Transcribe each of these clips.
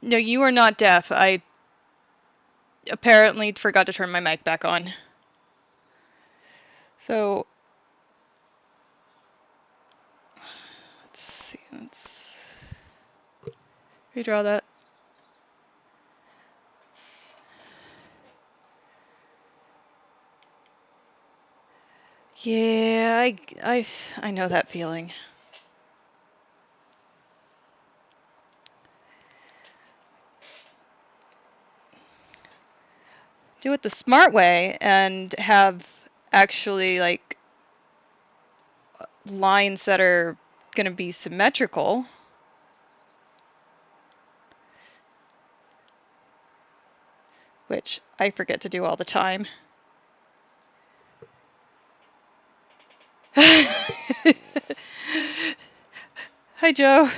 No, you are not deaf. I apparently forgot to turn my mic back on. So, let's see. Let's redraw that. Yeah, I know that feeling. Do it the smart way and have actually like lines that are going to be symmetrical. Which I forget to do all the time. Hi, Joe.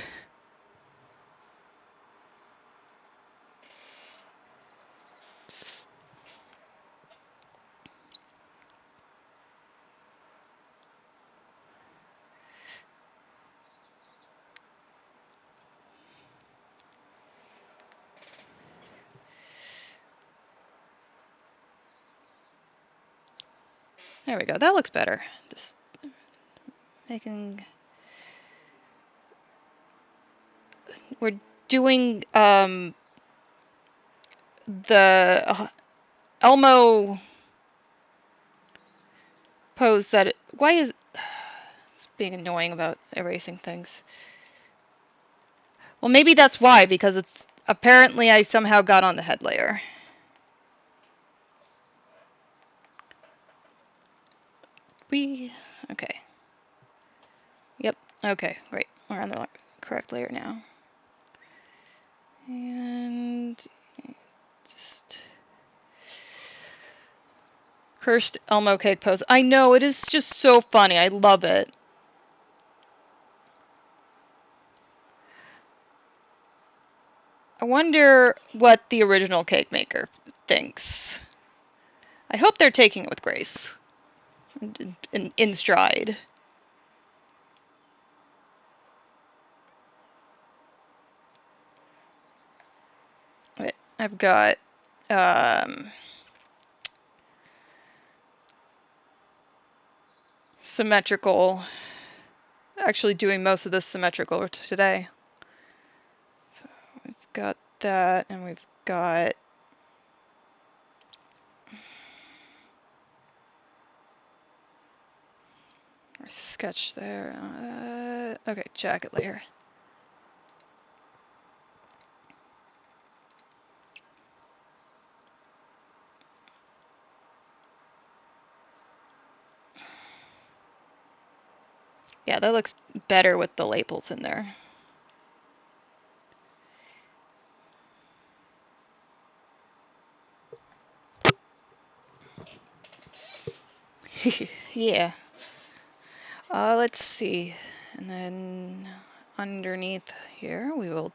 There we go. That looks better. Just making... We're doing the Elmo pose that... Why is... It's being annoying about erasing things. Well, maybe that's why, because it's... Apparently I somehow got on the head layer. Okay. Yep. Okay, great. We're on the correct layer now. And just cursed Elmo cake pose. I know, it is just so funny. I love it. I wonder what the original cake maker thinks. I hope they're taking it with grace. In stride. Wait, I've got symmetrical, actually doing most of this symmetrical today. So we've got that, and we've got our sketch there. Okay, jacket layer. Yeah, that looks better with the labels in there. Yeah. Let's see. And then underneath here, we will...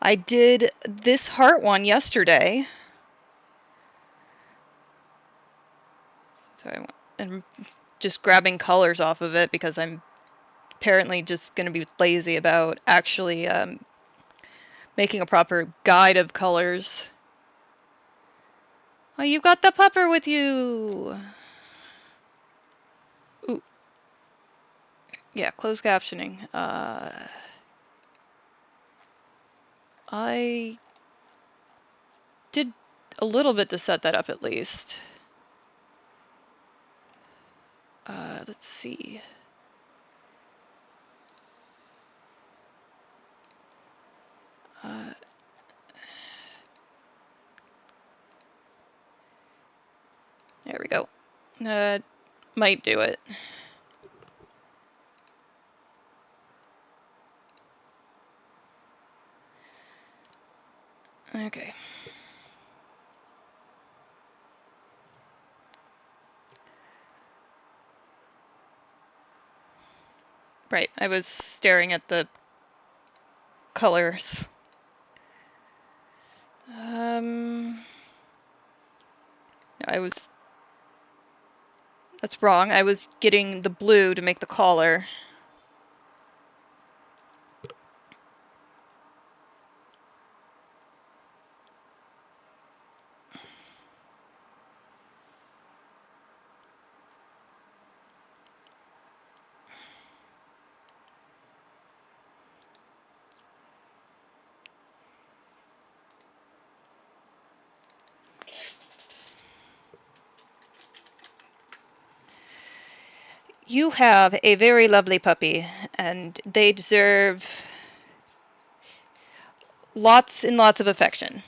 I did this heart one yesterday. So I'm just grabbing colors off of it because I'm apparently just going to be lazy about actually making a proper guide of colors. Oh, you got the pupper with you! Ooh. Yeah, closed captioning. I did a little bit to set that up at least. Let's see. There we go. Might do it. Okay. Right, I was staring at the colors. That's wrong. I was getting the blue to make the collar. You have a very lovely puppy, and they deserve lots and lots of affection.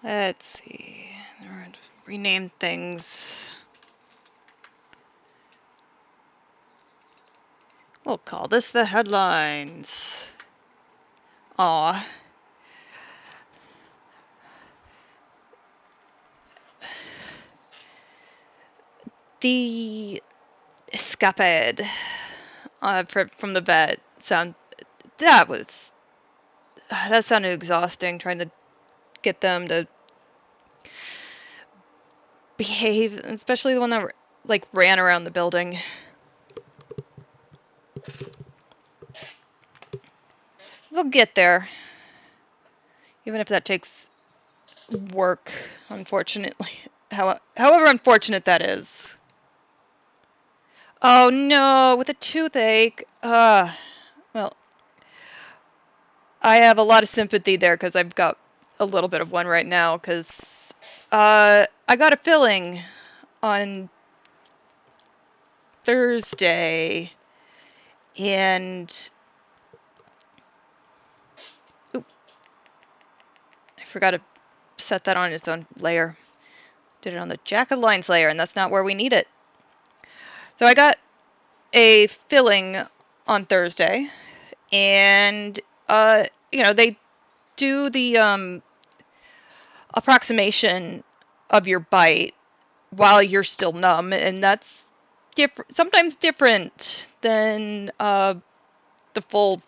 Let's see. Rename things. We'll call this the headlines. Aw. The escapade from the vet that sounded exhausting, trying to get them to behave, especially the one that like ran around the building. They'll get there, even if that takes work, unfortunately. However unfortunate that is. Oh no, with a toothache. Well, I have a lot of sympathy there because I've got a little bit of one right now because I got a filling on Thursday and oop, I forgot to set that on its own layer. Did it on the jacket lines layer, and that's not where we need it. So I got a filling on Thursday, and they do the approximation of your bite while you're still numb, and that's sometimes different than your full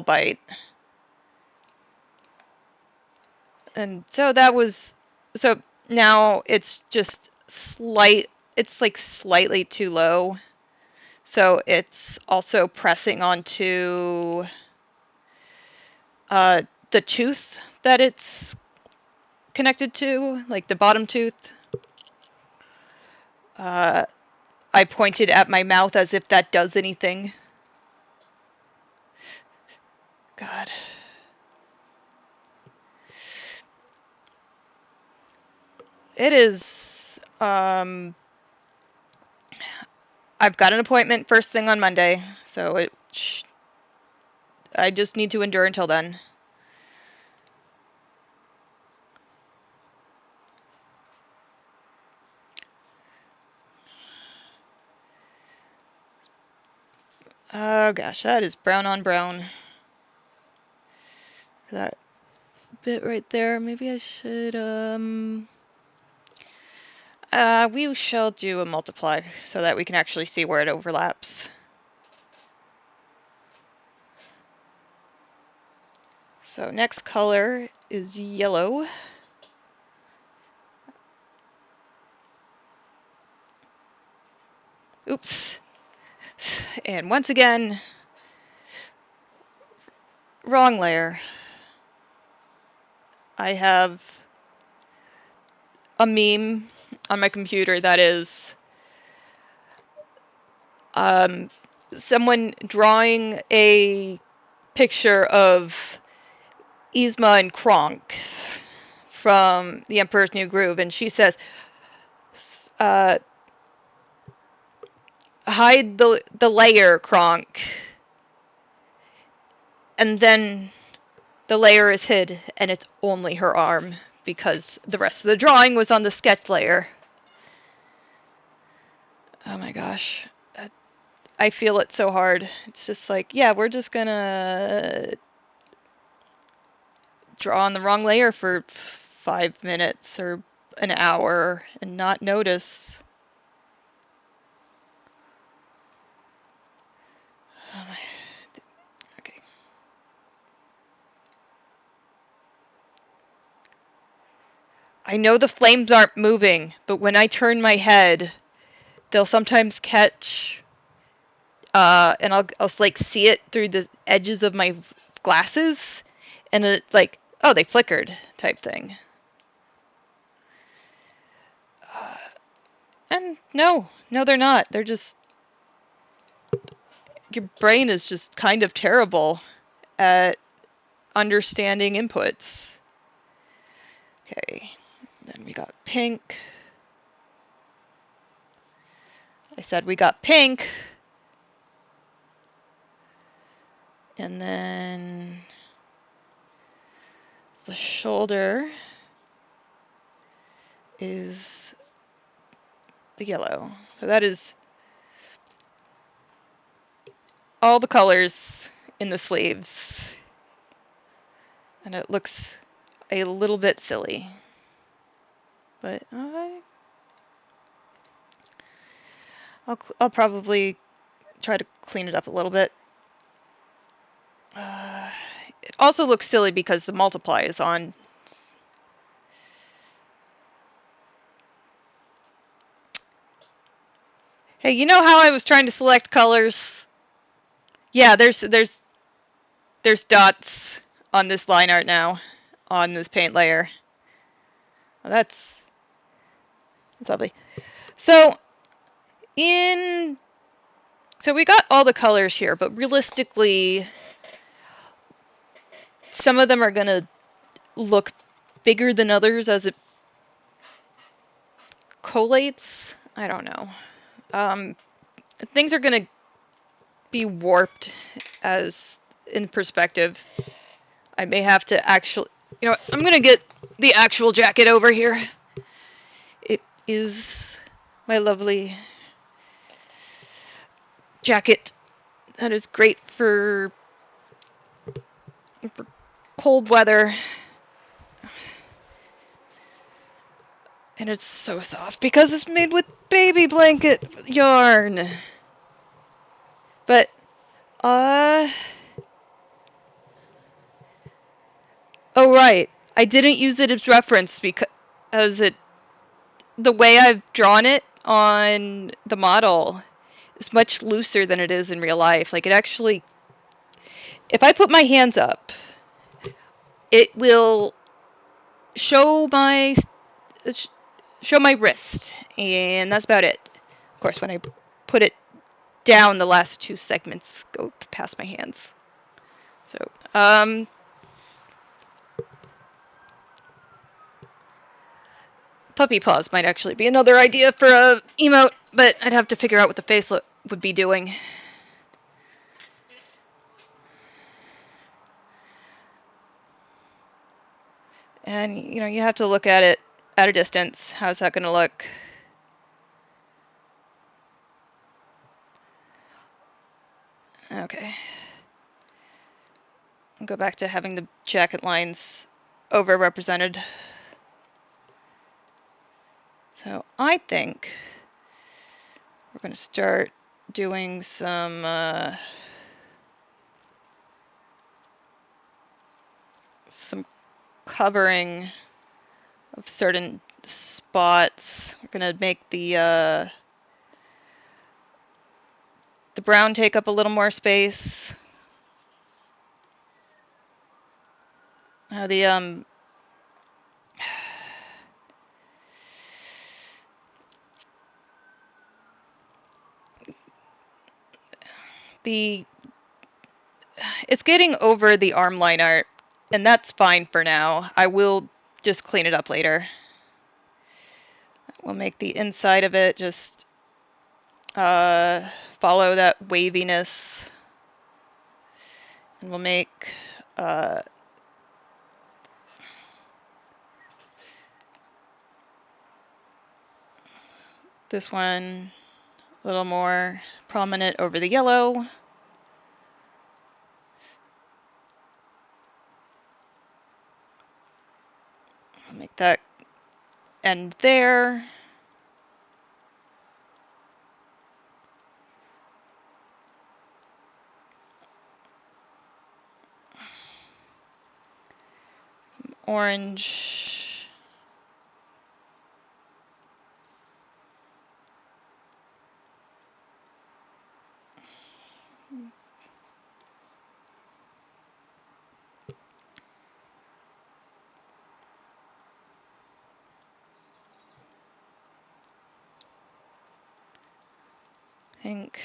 bite. And so now it's just it's like slightly too low. So it's also pressing onto the tooth that it's connected to, like the bottom tooth. I pointed at my mouth as if that does anything. God. It is, I've got an appointment first thing on Monday, so I just need to endure until then. Oh gosh, that is brown on brown. That bit right there, maybe I should, we shall do a multiply so that we can actually see where it overlaps. So next color is yellow. Oops. And once again, wrong layer. I have a meme on my computer that is someone drawing a picture of Yzma and Kronk from The Emperor's New Groove, and she says, hide the layer, Kronk. And then the layer is hid, and it's only her arm, because the rest of the drawing was on the sketch layer. Oh my gosh. I feel it so hard. It's just like, yeah, we're just gonna draw on the wrong layer for 5 minutes or an hour and not notice. Okay. I know the flames aren't moving, but when I turn my head, they'll sometimes catch, and I'll like see it through the edges of my glasses, and it like, oh, they flickered type thing. And no, they're not. They're just, your brain is just kind of terrible at understanding inputs. Okay, then we got pink. I said we got pink. And then the shoulder is the yellow. So that is all the colors in the sleeves. And it looks a little bit silly. But I'll probably try to clean it up a little bit. It also looks silly because the multiply is on. Hey, you know how I was trying to select colors? Yeah, there's dots on this line art now, on this paint layer. Well, that's lovely. So we got all the colors here, but realistically, some of them are gonna look bigger than others as it collates. I don't know. Things are gonna be warped as in perspective. I may have to actually, you know what, I'm gonna get the actual jacket over here. It is my lovely jacket that is great for cold weather. And it's so soft because it's made with baby blanket yarn. But, oh right, I didn't use it as reference because the way I've drawn it on the model is much looser than it is in real life. Like, it actually, if I put my hands up, it will show my wrist, and that's about it. Of course, when I put it down, the last two segments go past my hands. So, puppy paws might actually be another idea for a emote, but I'd have to figure out what the face would be doing. And, you know, you have to look at it at a distance. How's that going to look? Okay. I'll go back to having the jacket lines overrepresented. So I think we're going to start doing some covering of certain spots. We're going to make the brown take up a little more space. It's getting over the arm line art, and that's fine for now. I will just clean it up later. We'll make the inside of it just follow that waviness, and we'll make this one a little more prominent over the yellow. I'll make that end there. Orange. Pink.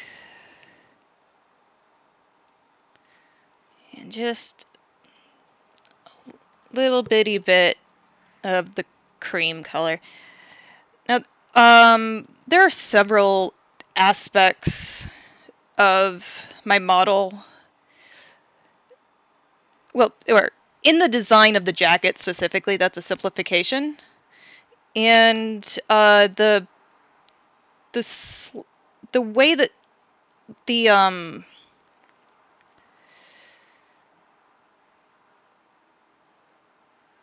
And just a little bitty bit of the cream color. Now, there are several aspects of my model. Well, or in the design of the jacket specifically, that's a simplification. And the way that the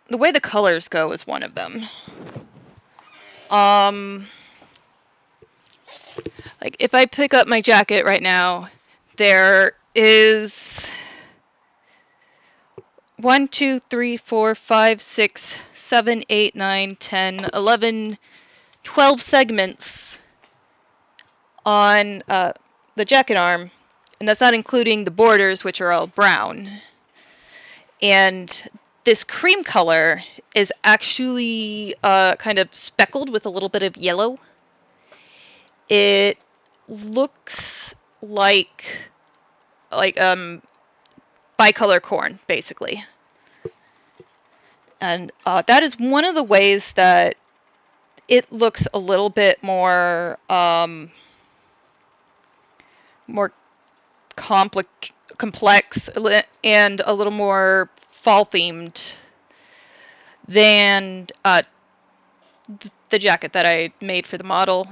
the way the colors go is one of them. Like if I pick up my jacket right now, there is 1, 2, 3, 4, 5, 6, 7, 8, 9, 10, 11, 12 segments on the jacket arm, and that's not including the borders, which are all brown. And this cream color is actually kind of speckled with a little bit of yellow. It looks like bicolor corn, basically. And that is one of the ways that it looks a little bit more complex and a little more fall themed than the jacket that I made for the model.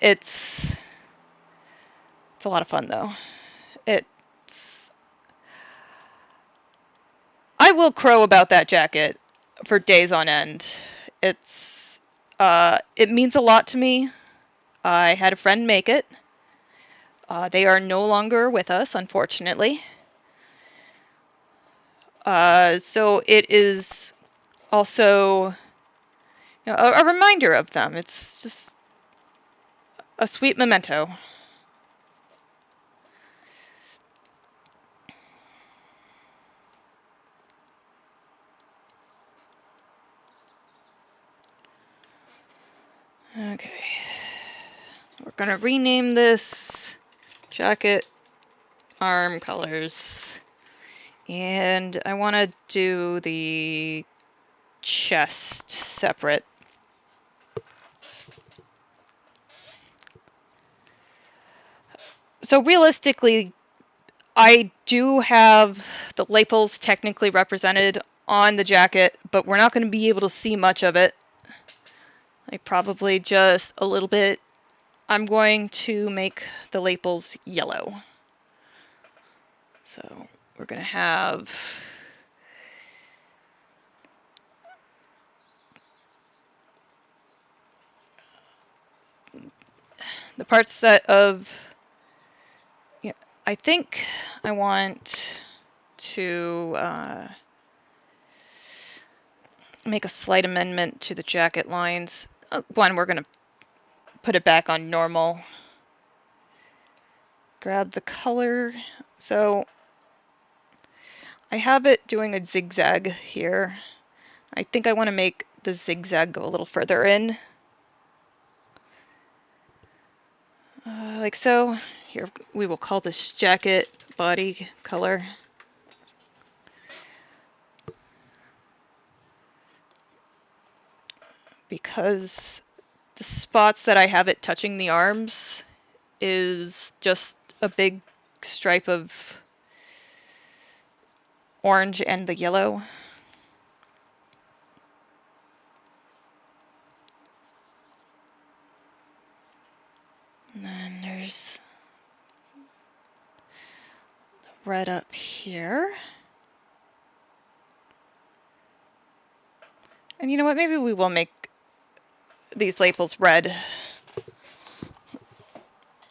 It's a lot of fun though. I will crow about that jacket for days on end. It means a lot to me. I had a friend make it. They are no longer with us, unfortunately. So it is also a reminder of them. It's just a sweet memento. Okay. We're going to rename this jacket arm colors. And I want to do the chest separate. So realistically, I do have the lapels technically represented on the jacket, but we're not going to be able to see much of it. Like probably just a little bit. I'm going to make the lapels yellow. So we're going to have the parts that I think I want to make a slight amendment to the jacket lines. One, we're going to put it back on normal. Grab the color. So I have it doing a zigzag here. I think I want to make the zigzag go a little further in. Like so. Here, we will call this jacket body color. Because the spots that I have it touching the arms is just a big stripe of orange and the yellow. And then there's the red up here. And you know what? Maybe we will make these labels red.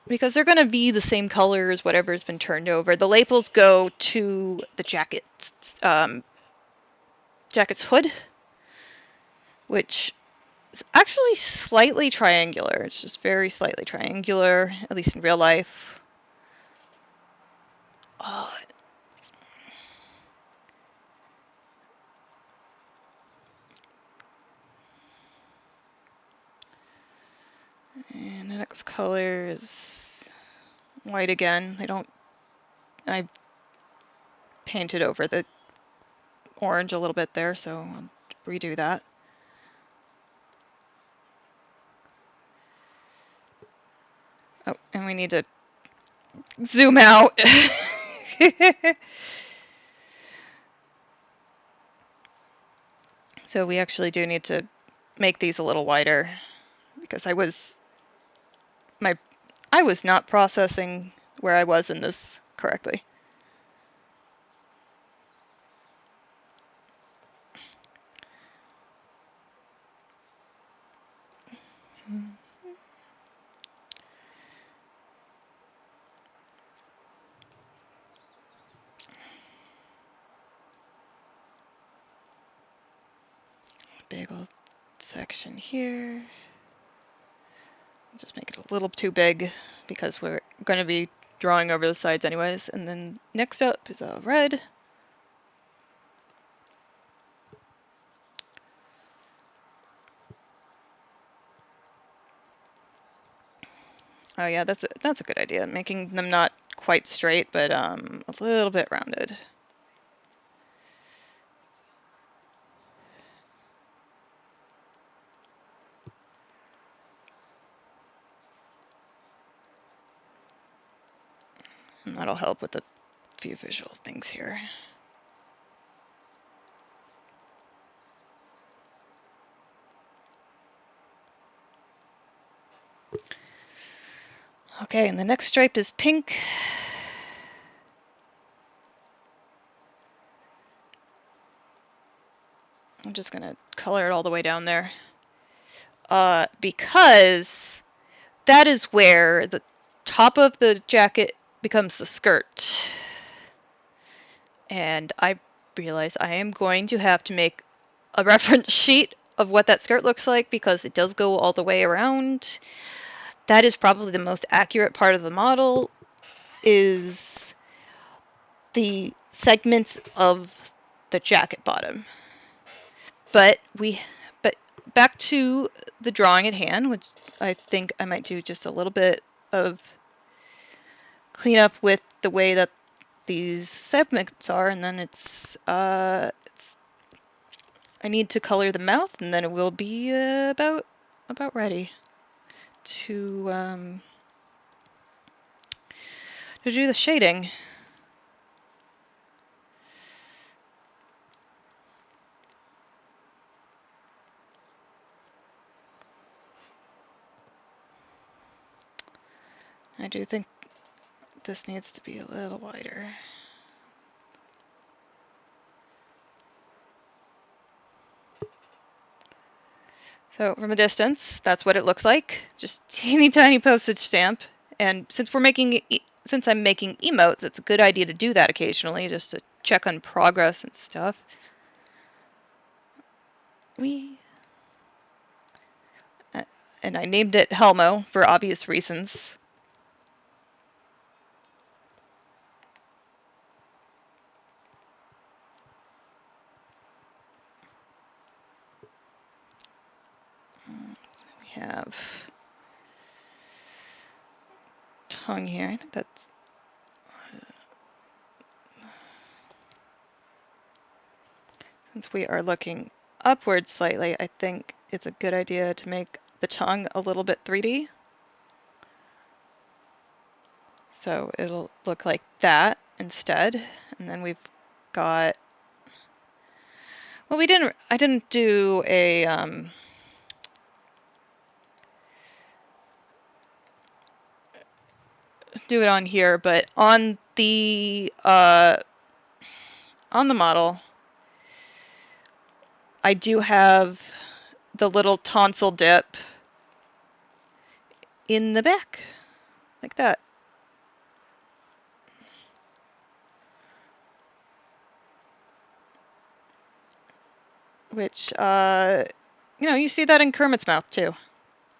Because they're going to be the same color as whatever's been turned over. The labels go to the jacket's hood, which is actually slightly triangular. It's just very slightly triangular, at least in real life. Oh. And the next color is white again. I painted over the orange a little bit there, so I'll redo that. Oh, and we need to zoom out. So we actually do need to make these a little wider because I was not processing where I was in this correctly. Big old section here. Just make it a little too big because we're going to be drawing over the sides anyways. And then next up is a red. Oh yeah, that's a good idea. Making them not quite straight, but a little bit rounded. And that'll help with a few visual things here. Okay, and the next stripe is pink. I'm just going to color it all the way down there. Because that is where the top of the jacket becomes the skirt. And I realize I am going to have to make a reference sheet of what that skirt looks like because it does go all the way around. That is probably the most accurate part of the model, is the segments of the jacket bottom. But back to the drawing at hand, which I think I might do just a little bit of cleanup with the way that these segments are, and then I need to color the mouth, and then it will be about ready to do the shading. I do think this needs to be a little wider. So from a distance, that's what it looks like. Just teeny tiny postage stamp. And since I'm making emotes, it's a good idea to do that occasionally, just to check on progress and stuff. And I named it Helmo for obvious reasons. So we have tongue here. I think that's since we are looking upward slightly, I think it's a good idea to make the tongue a little bit 3D. So it'll look like that instead. And then we've got, well, I didn't do a, do it on here, but on the model, I do have the little tonsil dip in the back, like that. Which, you know, you see that in Kermit's mouth too,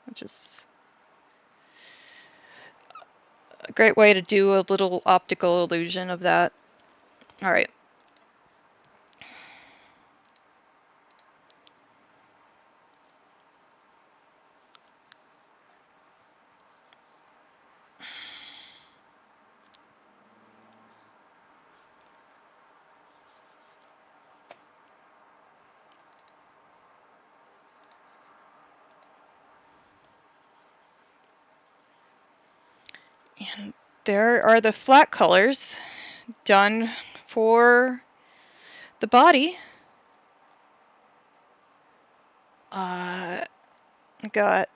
which is a great way to do a little optical illusion of that. All right. And there are the flat colors done for the body. I got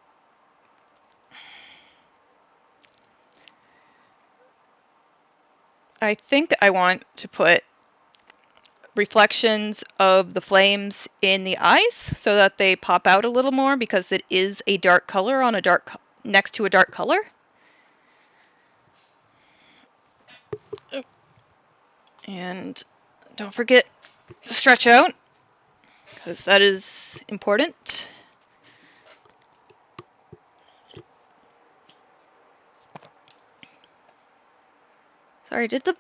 I think I want to put reflections of the flames in the eyes so that they pop out a little more, because it is a dark color on a dark next to a dark color. And don't forget to stretch out, because that is important. Sorry, did the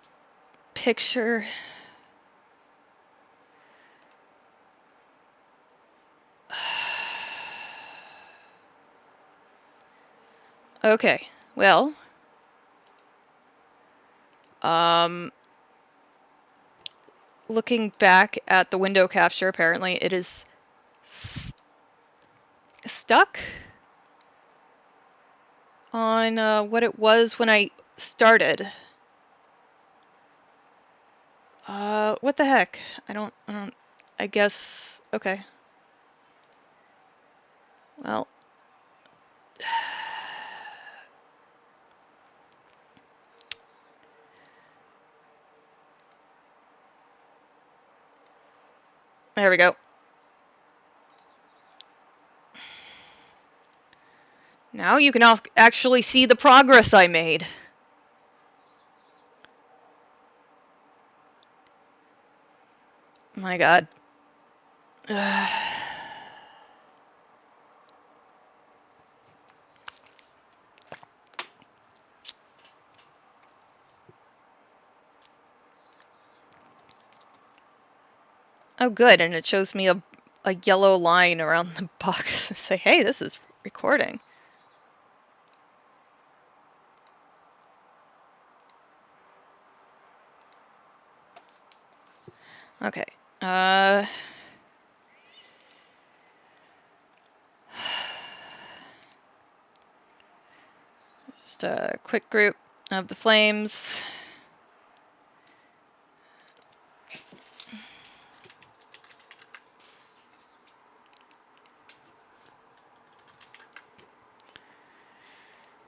picture... Okay, well, looking back at the window capture, apparently it is stuck on what it was when I started. What the heck? I guess, okay. Well. There we go. Now you can actually see the progress I made. My God. Oh, good, and it shows me a yellow line around the box to say, hey, this is recording. Okay. Just a quick group of the flames.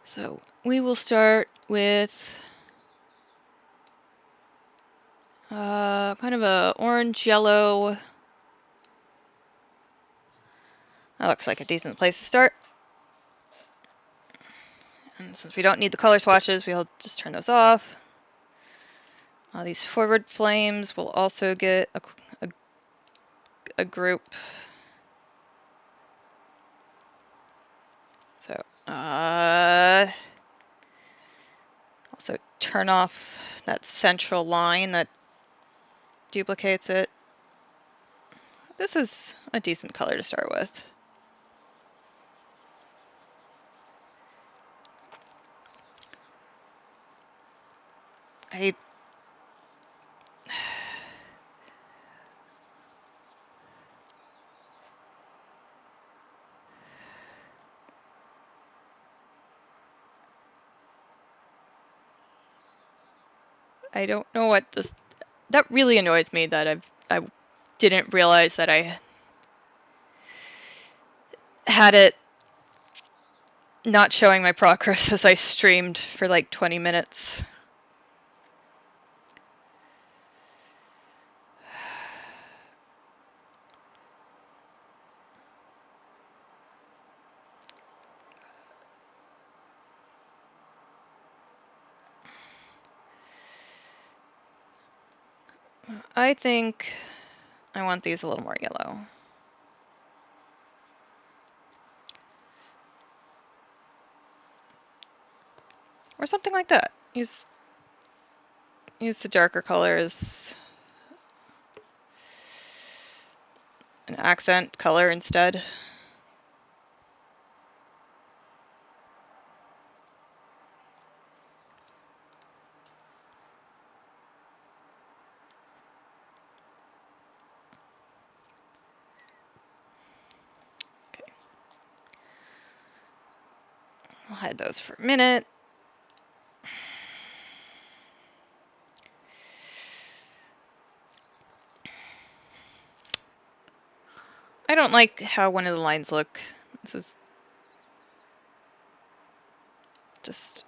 So we will start with kind of a orange-yellow. That looks like a decent place to start. And since we don't need the color swatches, we'll just turn those off. These forward flames will also get a group. So, also turn off that central line that duplicates it. This is a decent color to start with. I don't know what just... That really annoys me that I didn't realize that I had it not showing my progress as I streamed for like 20 minutes. I think I want these a little more yellow. Or something like that. Use the darker colors, an accent color instead. Okay. I'll hide those for a minute. I don't like how one of the lines look. This is just,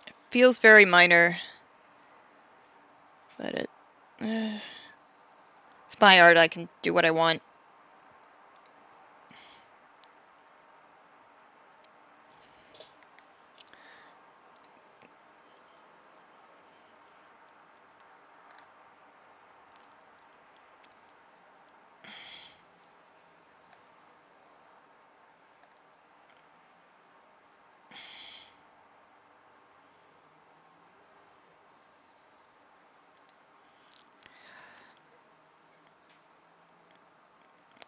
it feels very minor, but it's my art. I can do what I want.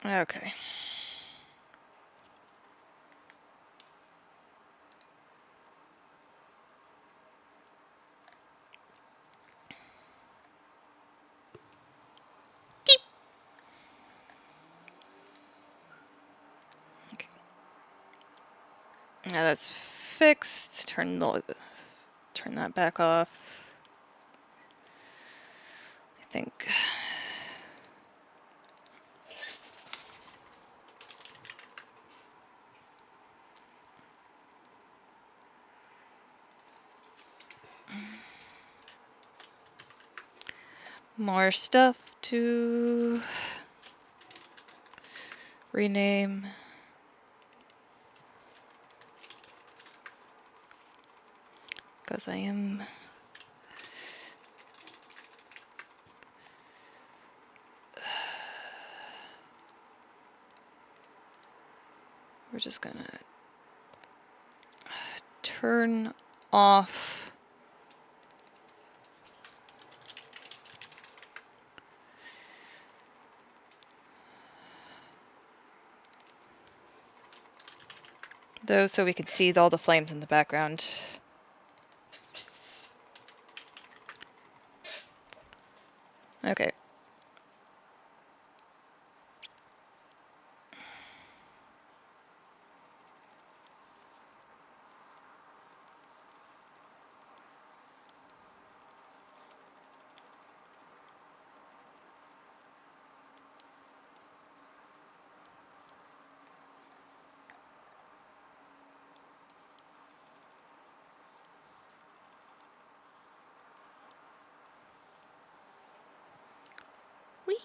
Okay. Okay. Now that's fixed. Turn that back off. I think. More stuff to rename. Because I am. We're just gonna turn off those so we can see all the flames in the background. Okay. Whee!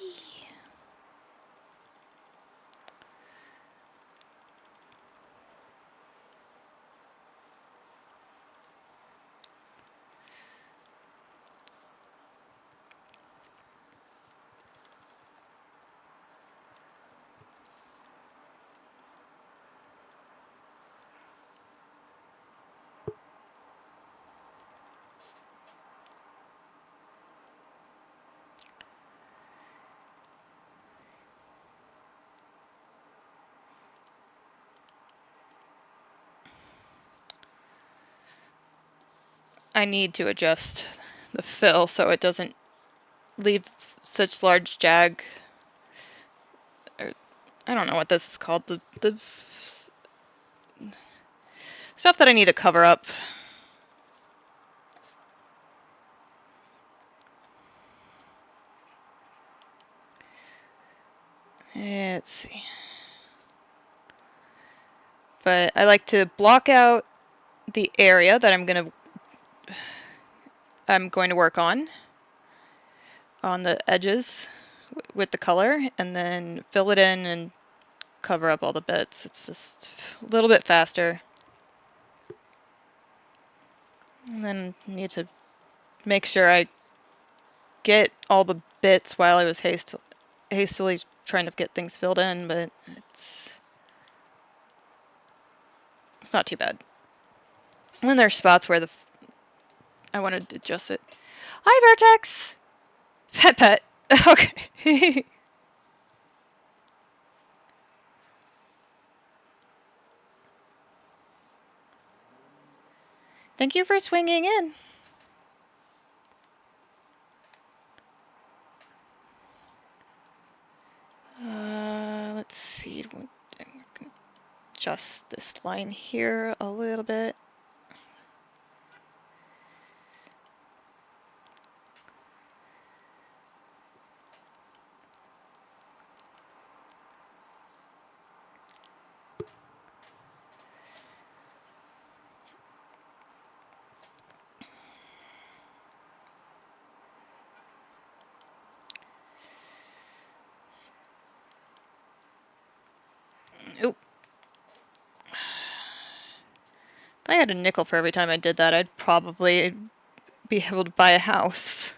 I need to adjust the fill so it doesn't leave such large jag. Or, I don't know what this is called. The stuff that I need to cover up. Let's see. But I like to block out the area that I'm going to work on the edges with the color, and then fill it in and cover up all the bits. It's just a little bit faster. And then need to make sure I get all the bits while I was hastily trying to get things filled in, but it's not too bad. And then there's spots where I wanted to adjust it. Hi, Vertex! Pet. Okay. Thank you for swinging in. Let's see. I'm gonna adjust this line here a little bit. Oop. If I had a nickel for every time I did that, I'd probably be able to buy a house.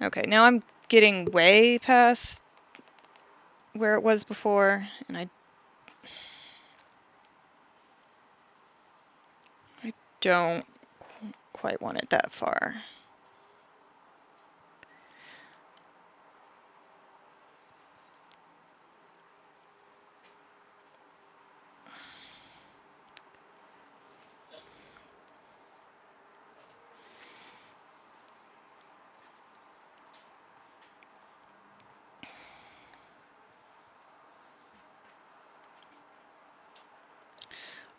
Okay, now I'm getting way past where it was before, and I don't quite want it that far.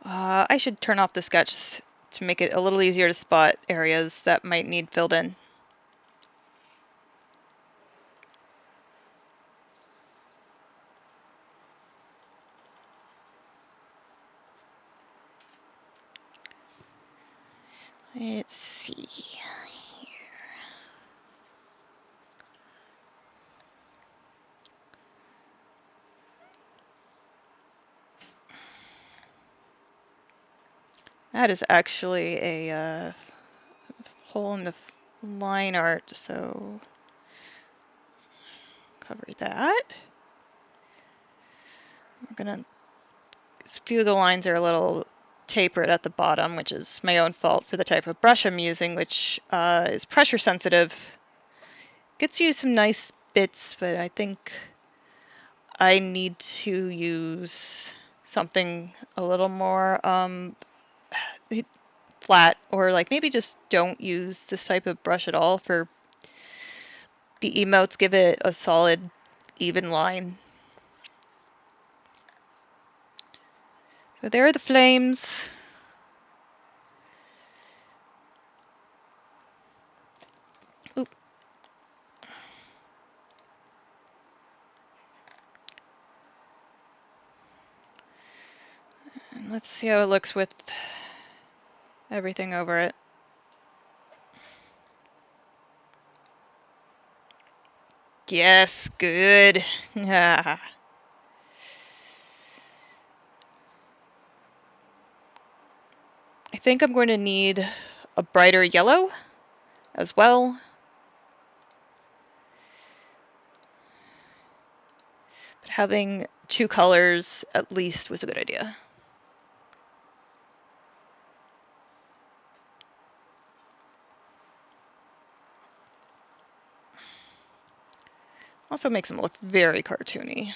I should turn off the sketch to make it a little easier to spot areas that might need filled in. Let's see here. That is actually a hole in the line art, so cover that. We're gonna, a few of the lines are a little tapered at the bottom, which is my own fault for the type of brush I'm using, which is pressure sensitive. Gets you some nice bits, but I think I need to use something a little more flat, or like maybe just don't use this type of brush at all for the emotes. Give it a solid even line. So there are the flames. Oop. And let's see how it looks with everything over it. Yes, good. I think I'm going to need a brighter yellow as well. But having two colors at least was a good idea. Also makes them look very cartoony.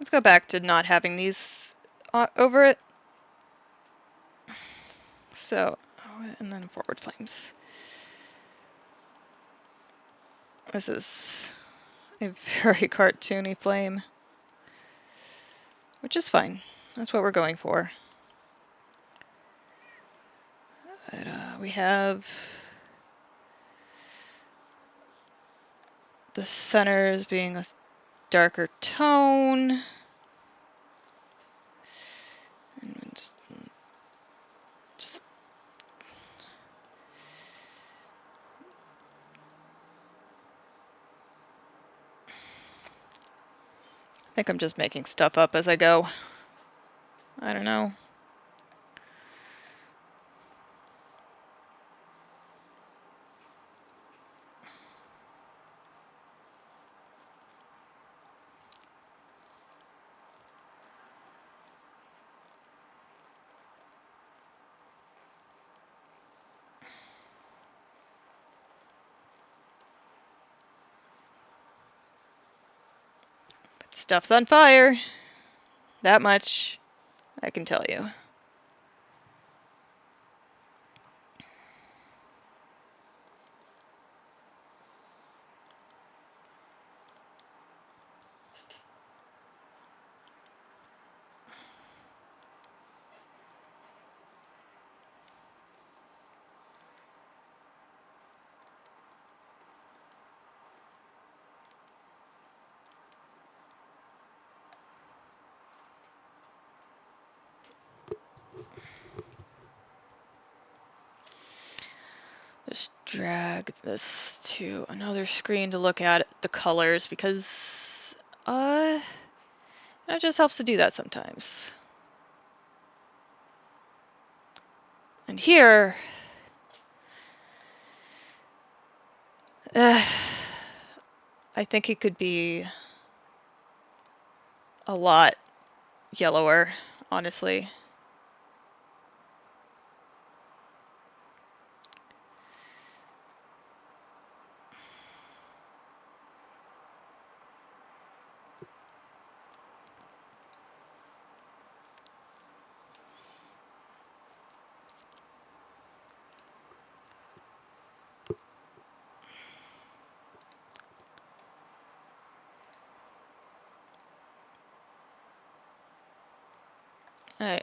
Let's go back to not having these over it. So, and then forward flames. This is a very cartoony flame, which is fine. That's what we're going for. But, we have the centers being a darker tone. And just I think I'm just making stuff up as I go. I don't know. But stuff's on fire. That much I can tell you. Just drag this to another screen to look at the colors because that just helps to do that sometimes. And here, I think it could be a lot yellower, honestly.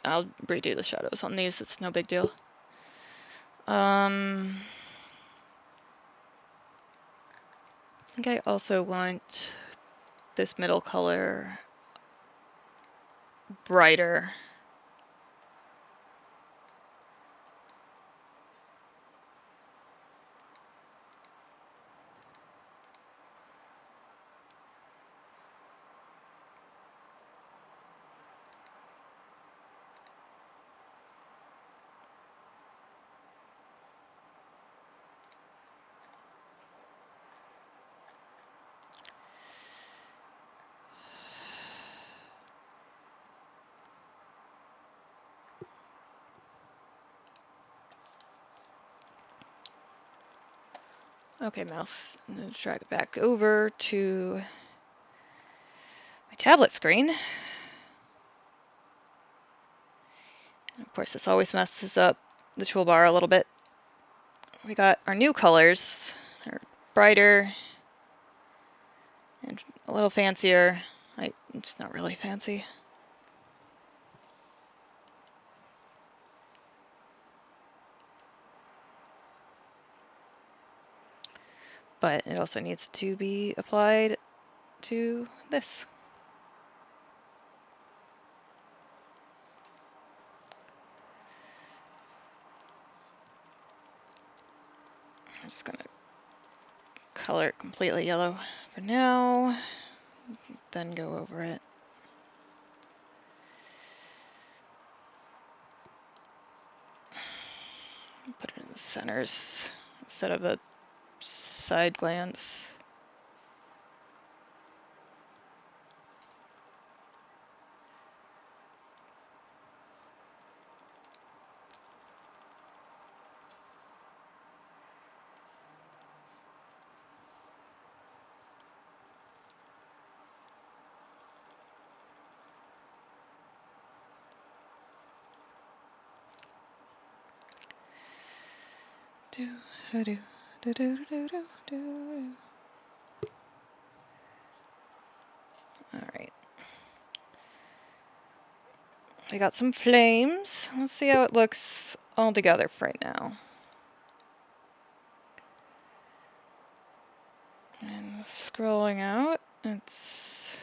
I'll redo the shadows on these, it's no big deal. I think I also want this middle color brighter. Okay, mouse, I'm gonna drag it back over to my tablet screen. And of course, this always messes up the toolbar a little bit. We got our new colors. They're brighter and a little fancier. It's not really fancy. But it also needs to be applied to this. I'm just gonna color it completely yellow for now, then go over it. Put it in the centers instead of a side glance. Alright. I got some flames. Let's see how it looks all together for right now. And scrolling out, it's...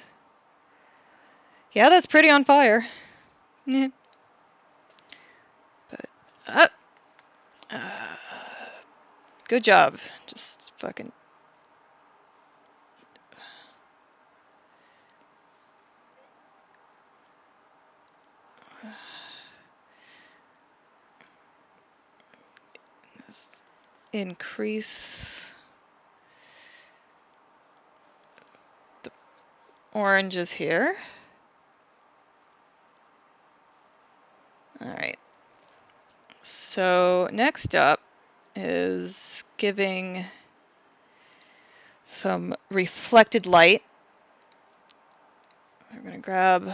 Yeah, that's pretty on fire. Yeah. But, good job. Just fucking... Just increase the oranges here. Alright. So next up is giving some reflected light. We're going to grab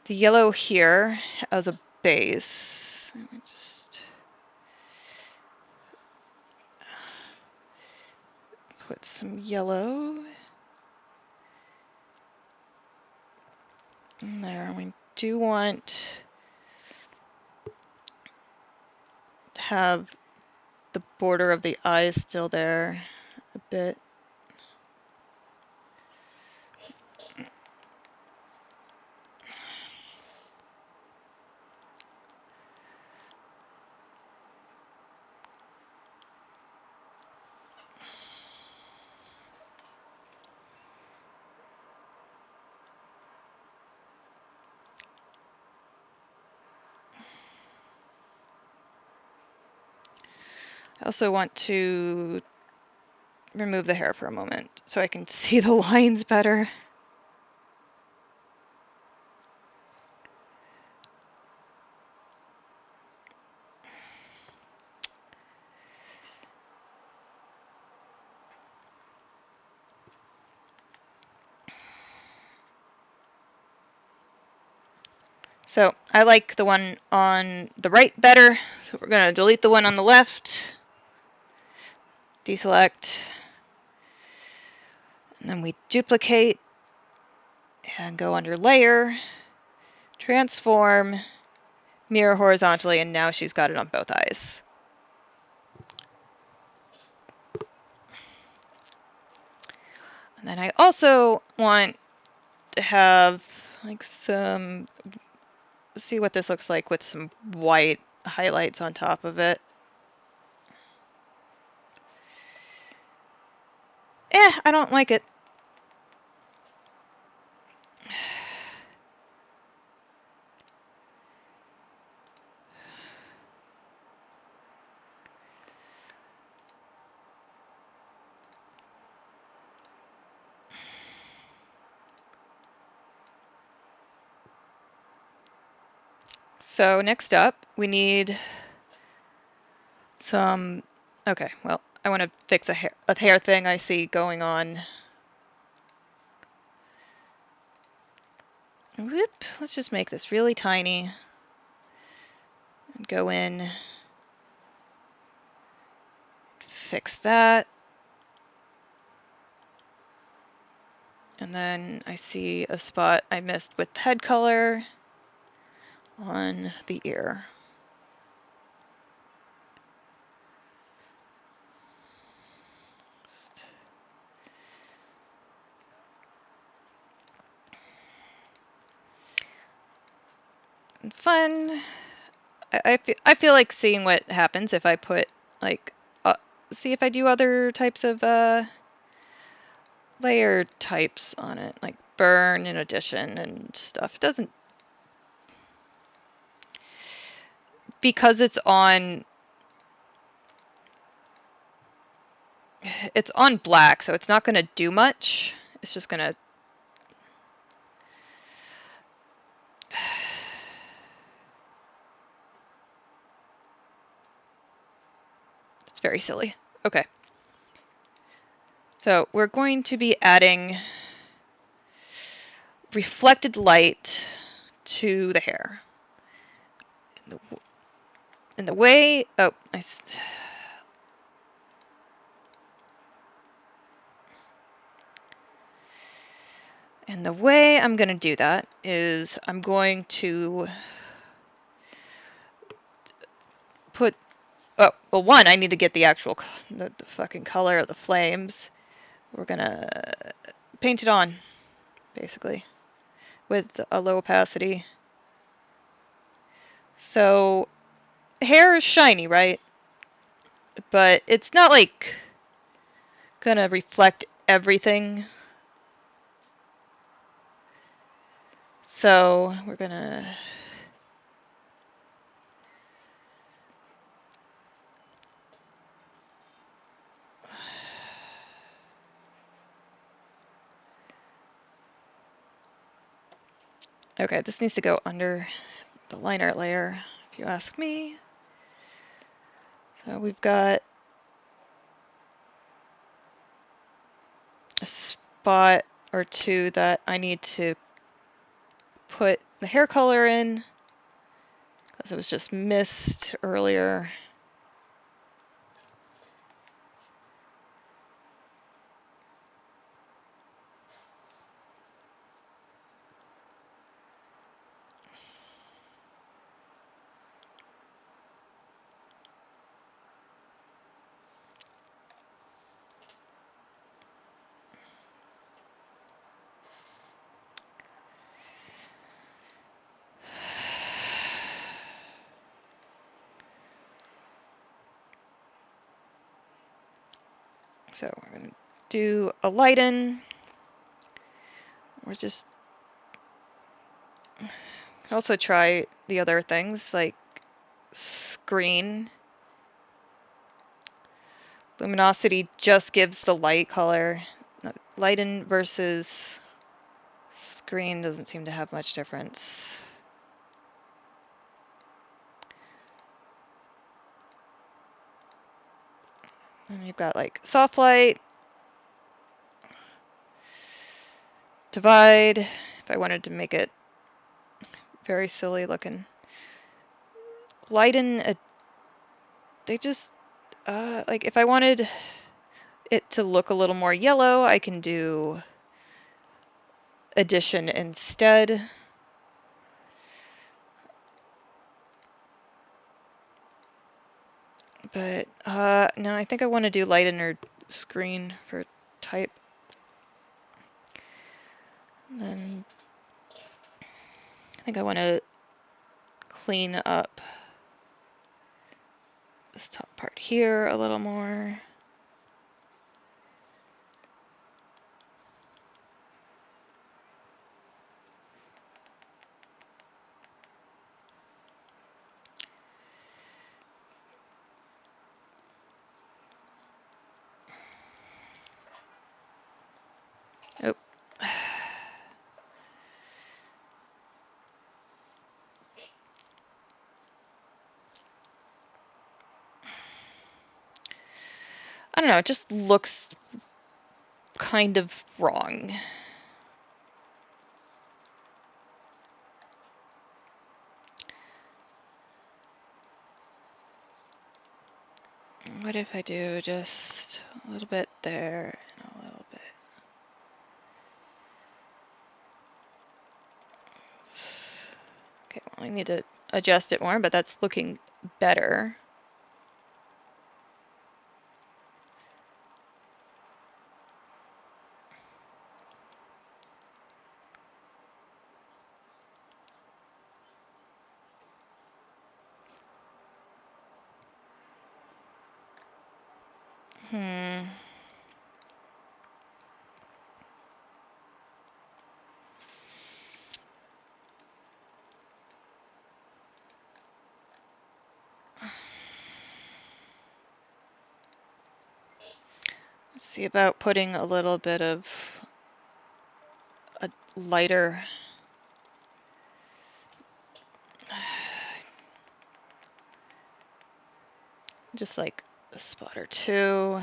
the yellow here as a base. Let me just put some yellow in there. We do want to have the border of the eyes still there a bit. I also want to remove the hair for a moment so I can see the lines better. So I like the one on the right better, so we're going to delete the one on the left, deselect, and then we duplicate and go under layer, transform, mirror horizontally, and now she's got it on both eyes. And then I also want to have like some, see what this looks like with some white highlights on top of it. I don't like it. So next up, we need some, okay, well, I want to fix a hair thing I see going on. Whoop, let's just make this really tiny. And go in, fix that. And then I see a spot I missed with head color on the ear. Fun. I feel like seeing what happens if I put like see if I do other types of layer types on it, like burn in addition and stuff. It doesn't, because it's on black, so it's not going to do much. It's just going to it's very silly. Okay. So we're going to be adding reflected light to the hair. And the way, and the way I'm going to do that is I'm going to put, oh, well, one, I need to get the actual, the fucking color of the flames. We're going to paint it on, basically, with a low opacity. So, hair is shiny, right? But it's not like gonna reflect everything. So we're gonna okay, this needs to go under the liner layer, if you ask me. So we've got a spot or two that I need to put the hair color in, because it was just missed earlier. So we're gonna do a lighten. We're just can also try the other things like screen. Luminosity just gives the light color. Lighten versus screen doesn't seem to have much difference. And you've got like soft light, divide, if I wanted to make it very silly looking. Lighten, they just, like if I wanted it to look a little more yellow, I can do addition instead. But no, I think I want to do lighten or screen for type. And then I think I want to clean up this top part here a little more. Oh. I don't know, it just looks kind of wrong. What if I do just a little bit there and a little bit? Okay, well, I need to adjust it more, but that's looking better. Let's see about putting a little bit of a lighter. Just like a spot or two.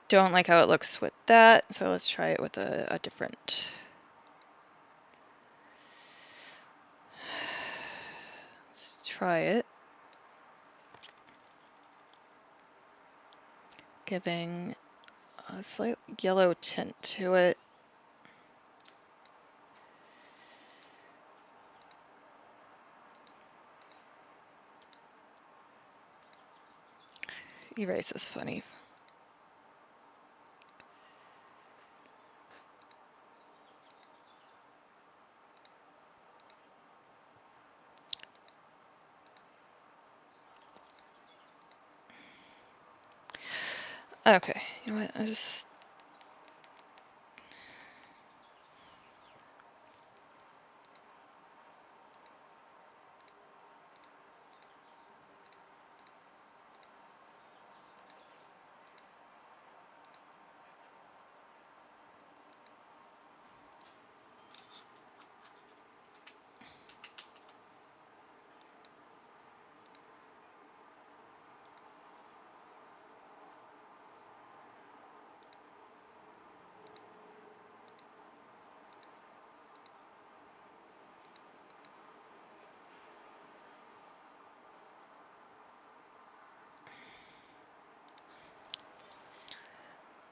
Don't like how it looks with that, so let's try it with a different try it. Giving a slight yellow tint to it. Erase is funny. Okay, you know what?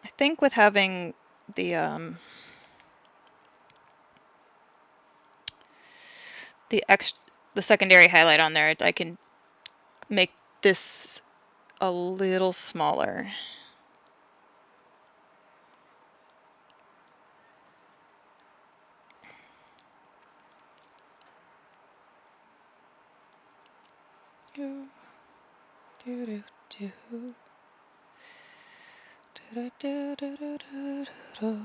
I think with having the the secondary highlight on there, I can make this a little smaller. Do, do, do, do. Do, do, do, do, do, do.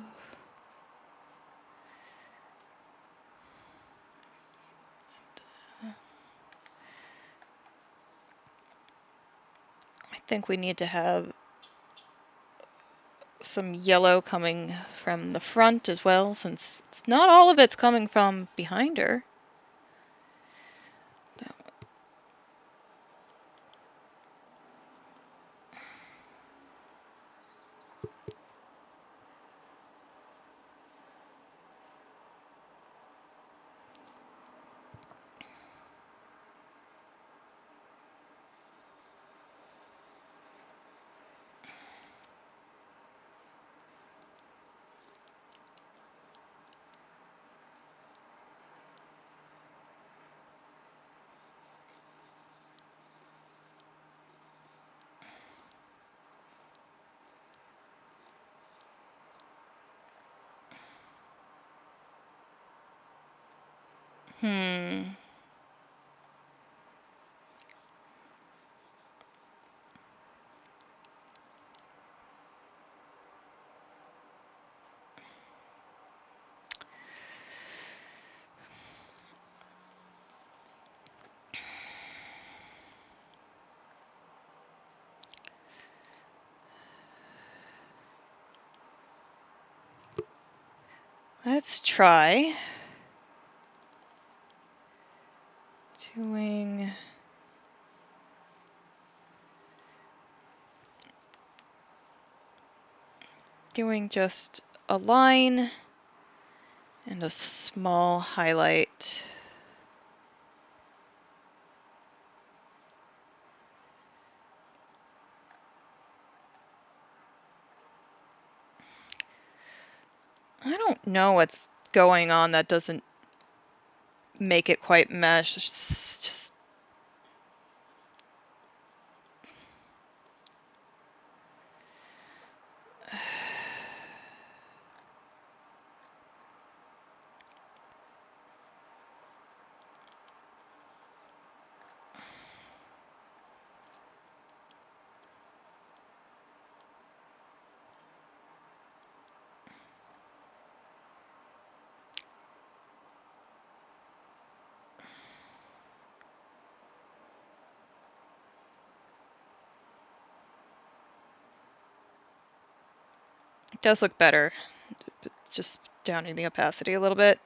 I think we need to have some yellow coming from the front as well, since it's not all of it's coming from behind her. Let's try doing just a line and a small highlight. I don't know what's going on that doesn't make it quite mesh. It's just it does look better. Just downing the opacity a little bit.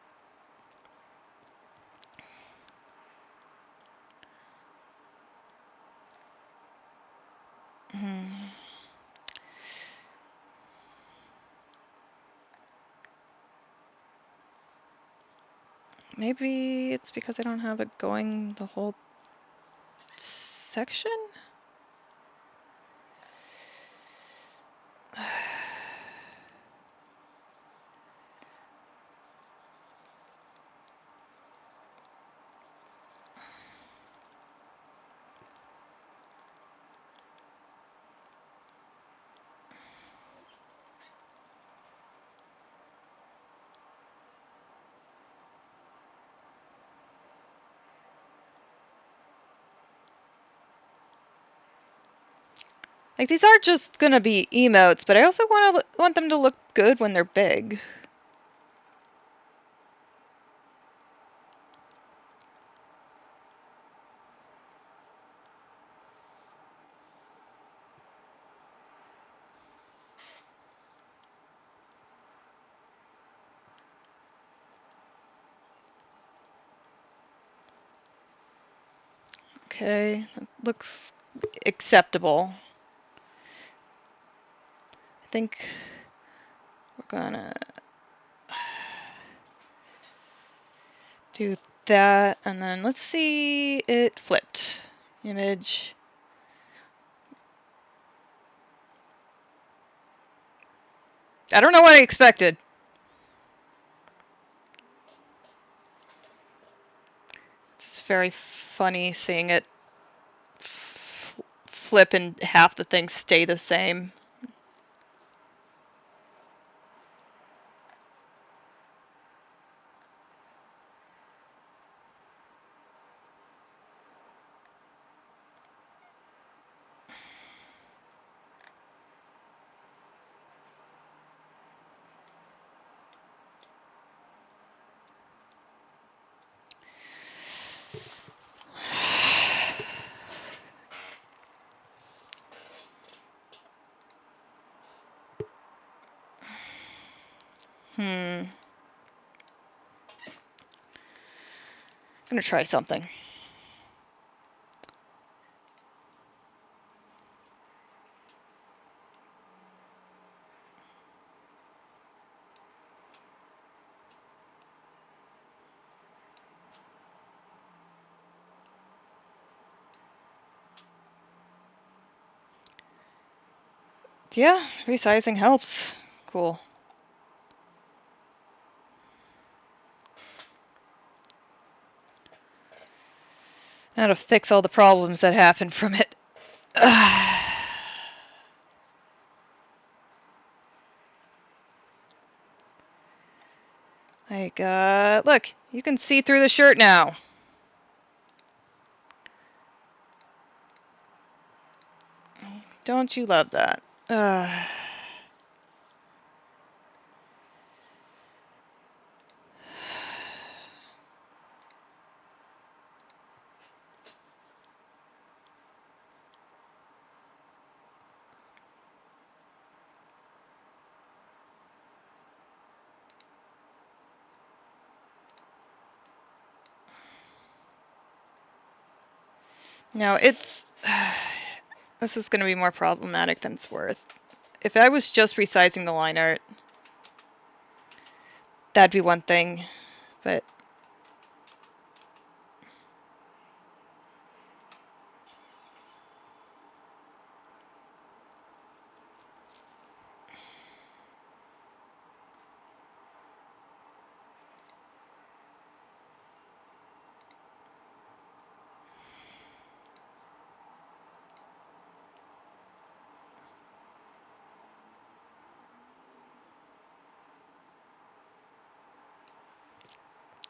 Maybe it's because I don't have it going the whole section? Like, these are just gonna be emotes, but I also want them to look good when they're big. Okay, that looks acceptable. I think we're gonna do that, and then let's see it flipped. Image. I don't know what I expected. It's very funny seeing it flip and half the things stay the same. I'm gonna try something. Yeah, resizing helps. Cool. Now to fix all the problems that happen from it. Like, look, you can see through the shirt now. Don't you love that? Now, it's... this is going to be more problematic than it's worth. If I was just resizing the line art, that'd be one thing, but...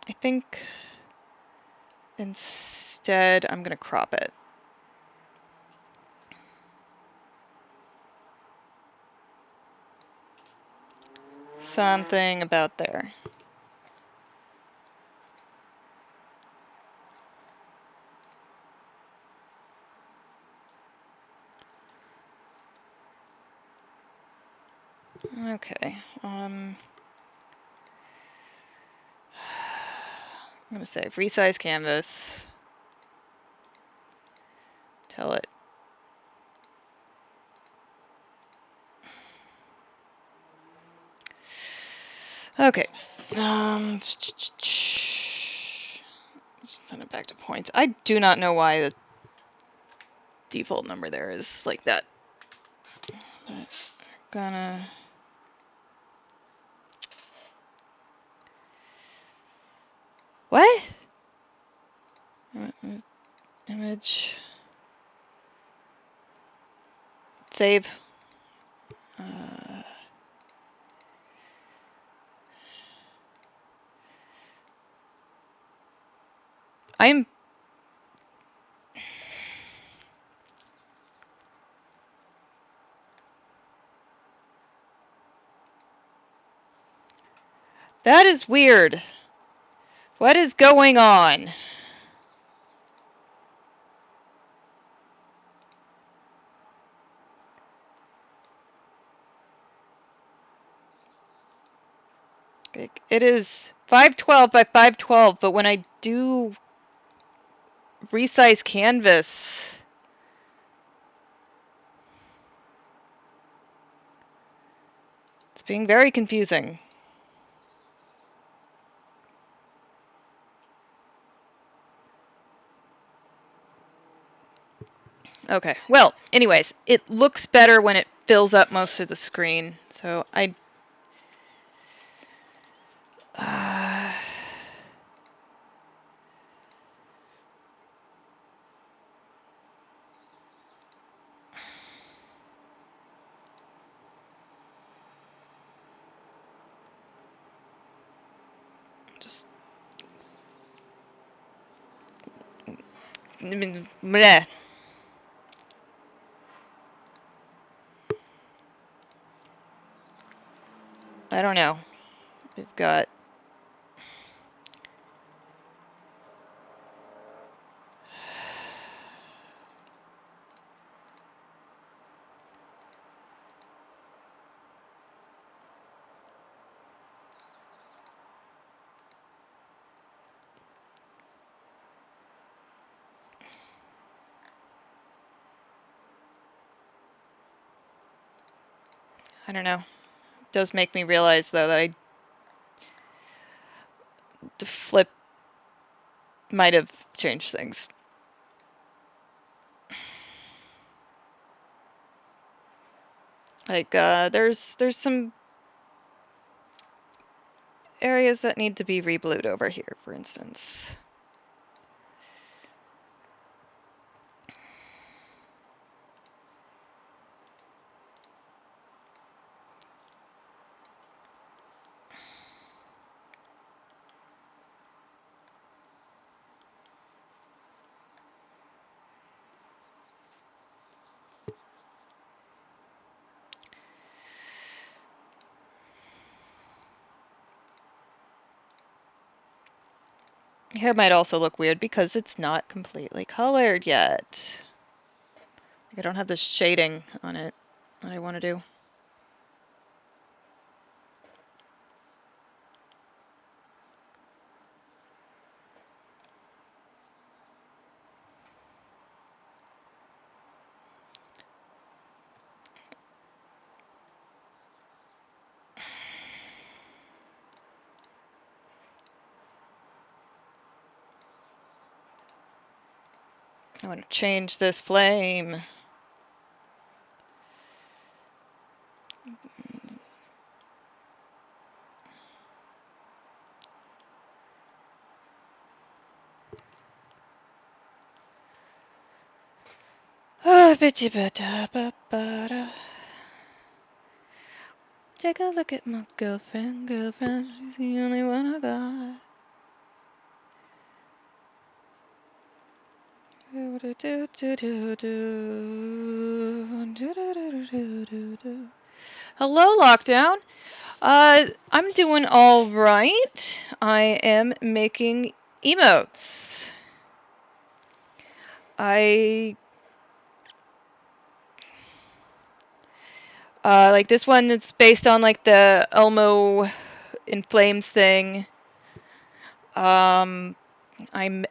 I think instead I'm going to crop it. Something about there. Okay. I'm going to say resize canvas. Tell it. Okay. Send it back to points. I do not know why default number there is like that. Gonna... What? Image. Save. I'm... That is weird. What is going on? It is 512 by 512, but when I do resize canvas, it's being very confusing. Okay, well, anyways, it looks better when it fills up most of the screen, so I just... Bleh. I don't know. We've got... I don't know. It does make me realize, though, that the flip might have changed things. Like, there's some areas that need to be reblued over here, for instance. Hair might also look weird because it's not completely colored yet. Like, I don't have the shading on it that I want to do. I want to change this flame. Take a look at my girlfriend, she's the only one I got. Hello, Lockdown. I'm doing all right. I am making emotes. Like this one is based on like the Elmo in Flames thing. I'm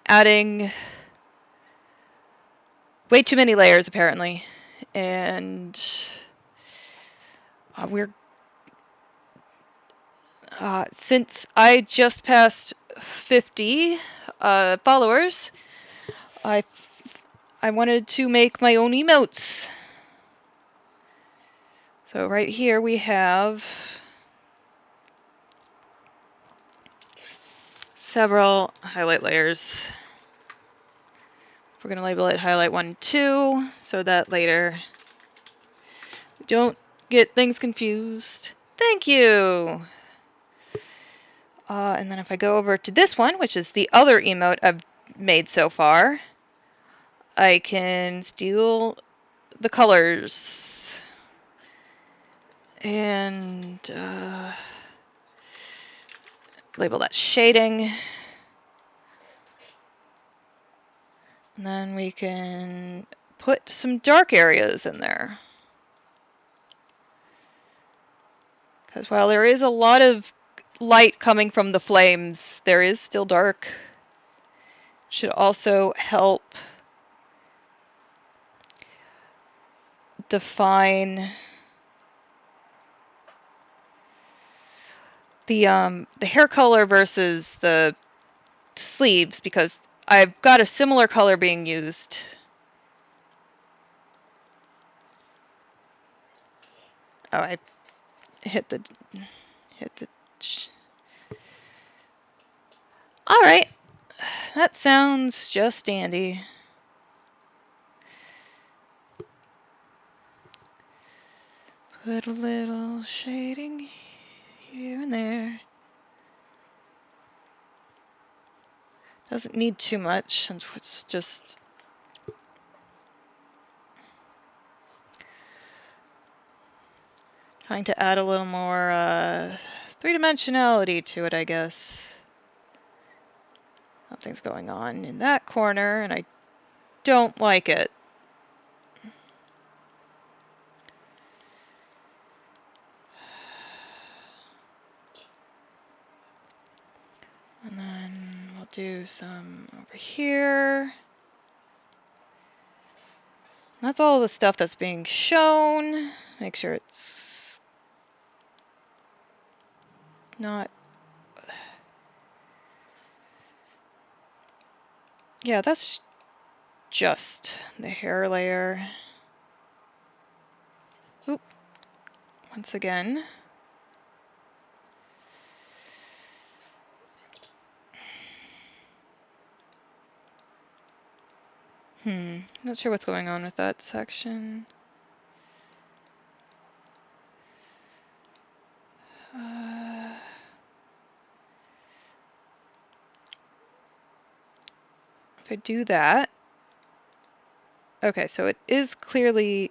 adding way too many layers apparently, and we're since I just passed 50 followers, I wanted to make my own emotes. So right here we have several highlight layers. We're going to label it highlight 1, 2, so that later we don't get things confused. Thank you! And then if I go over to this one, which is the other emote I've made so far, I can steal the colors and label that shading. And then we can put some dark areas in there. Because while there is a lot of light coming from the flames, there is still dark. Should also help define the hair color versus the sleeves, because I've got a similar color being used. Oh, I hit the all right, that sounds just dandy. Put a little shading here and there. Doesn't need too much since it's just trying to add a little more three-dimensionality to it, I guess. Something's going on in that corner, and I don't like it. And then we'll do some over here. That's all the stuff that's being shown. Make sure it's not... Yeah, that's just the hair layer. Oop. Once again. Not sure what's going on with that section. If I do that... Okay, so it is clearly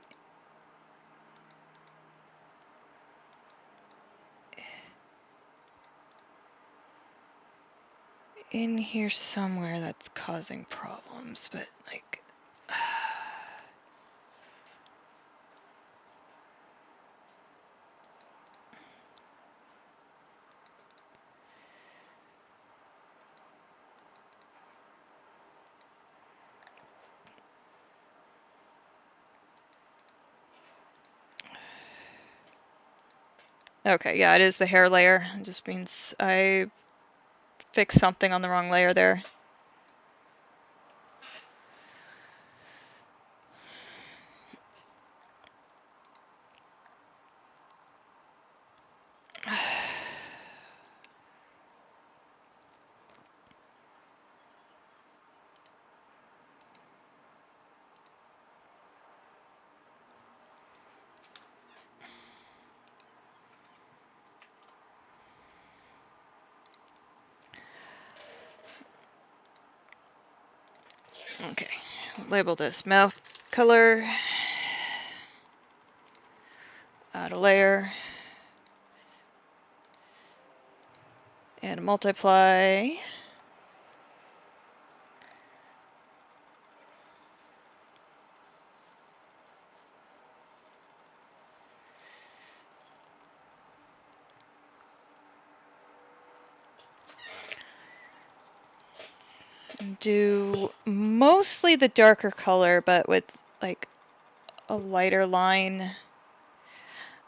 in here somewhere that's causing problems, but like... Okay, yeah, it is the hair layer. It just means I fixed something on the wrong layer there. Okay, label this mouth color. Add a layer. And multiply. Do mostly the darker color, but with like a lighter line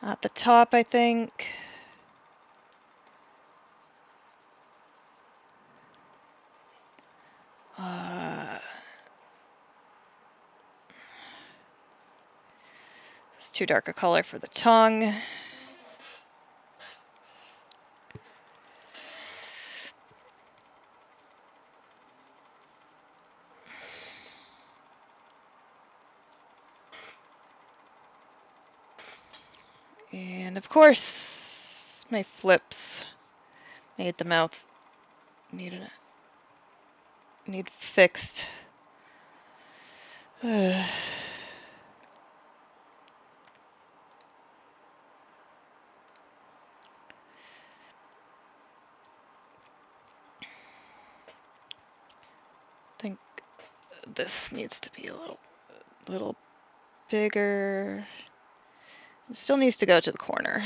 at the top, I think. too dark a color for the tongue. And of course, my flips made the mouth need fixed. I think this needs to be a little bigger. It still needs to go to the corner.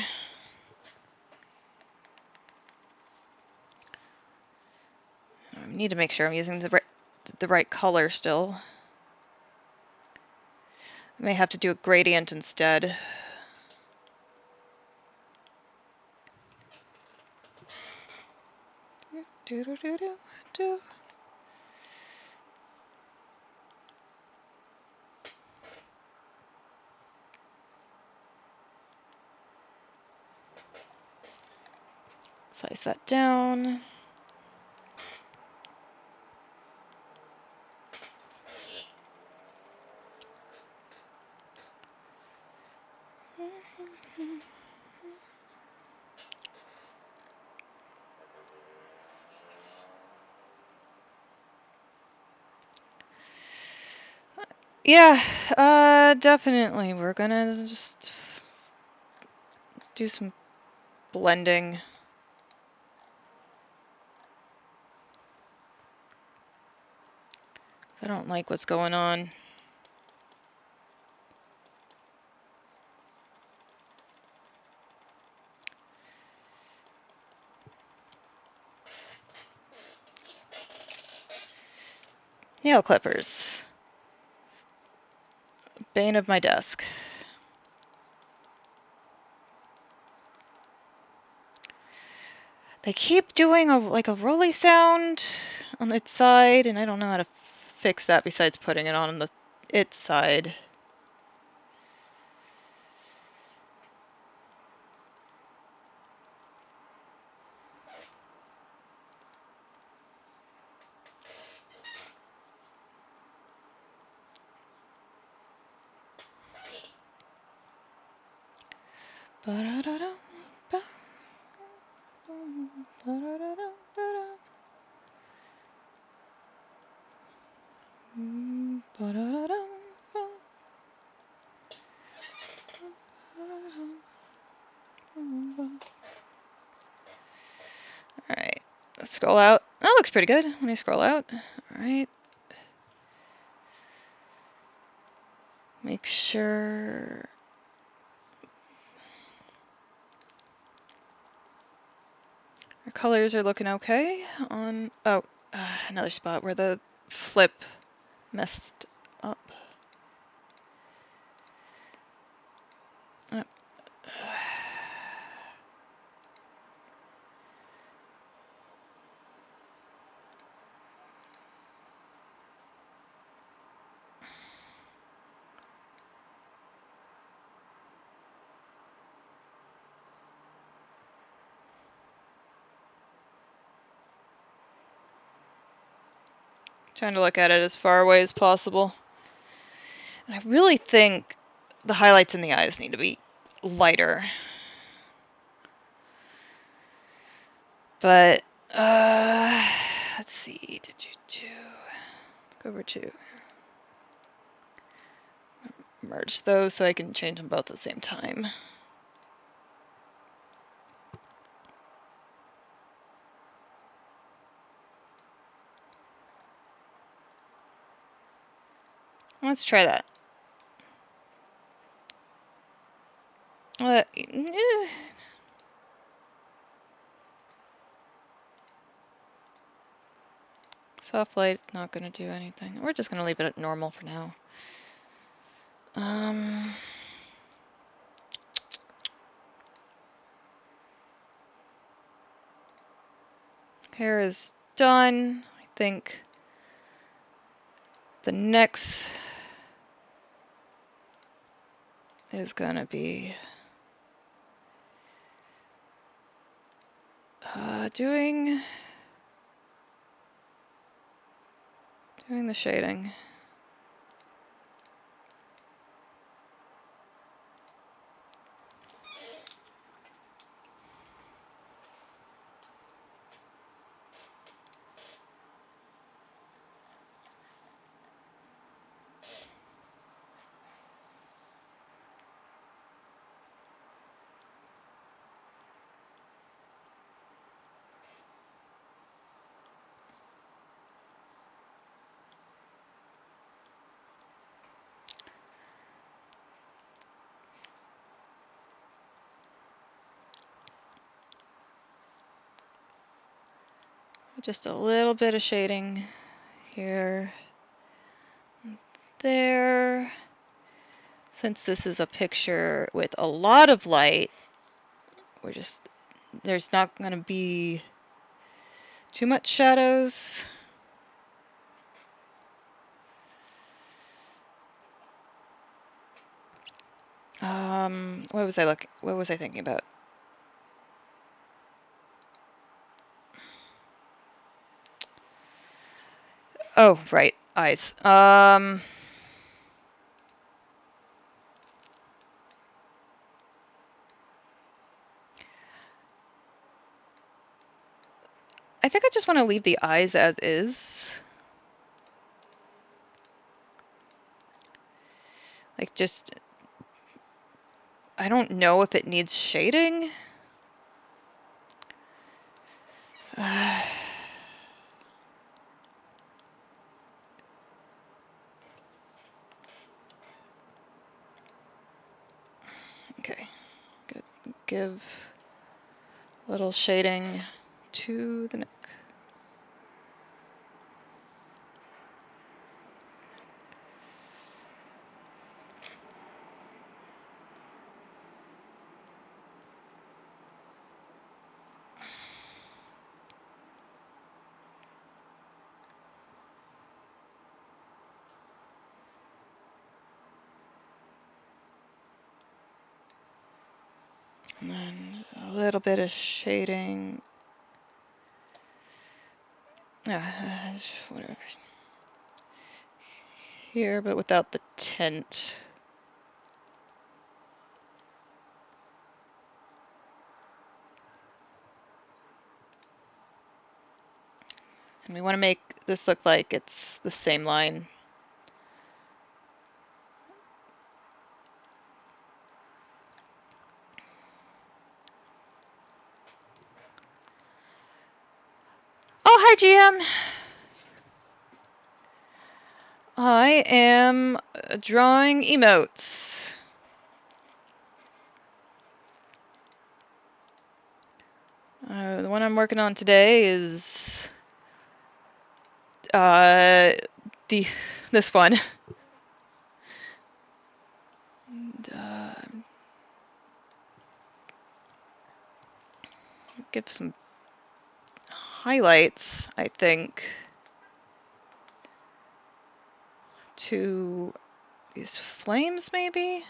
I need to make sure I'm using the right color still. I may have to do a gradient instead. Size that down. Yeah, definitely. We're gonna just do some blending. I don't like what's going on. Nail clippers. Bane of my desk. They keep doing like a rolly sound on its side, and I don't know how to fix that besides putting it on its side. Alright, let's scroll out. That looks pretty good. Let me scroll out. Alright. Make sure... our colors are looking okay on... Oh, another spot where the flip messed up. Oh. Trying to look at it as far away as possible. And I really think the highlights in the eyes need to be lighter. But, let's see. Go over to merge those so I can change them both at the same time. Let's try that. Soft light, not going to do anything. We're just going to leave it at normal for now. Hair is done. I think the next is gonna be doing the shading. Just a little bit of shading here, there. Since this is a picture with a lot of light, there's not going to be too much shadows. What was I thinking about? Oh, right, eyes. I think I just want to leave the eyes as is. Like, I don't know if it needs shading. Okay, good. Give a little shading to the neck. And then a little bit of shading. Whatever. Here, but without the tint. And we want to make this look like it's the same line. Oh, hi, GM. I am drawing emotes. The one I'm working on today is this one. And, give some highlights, I think, to these flames, maybe?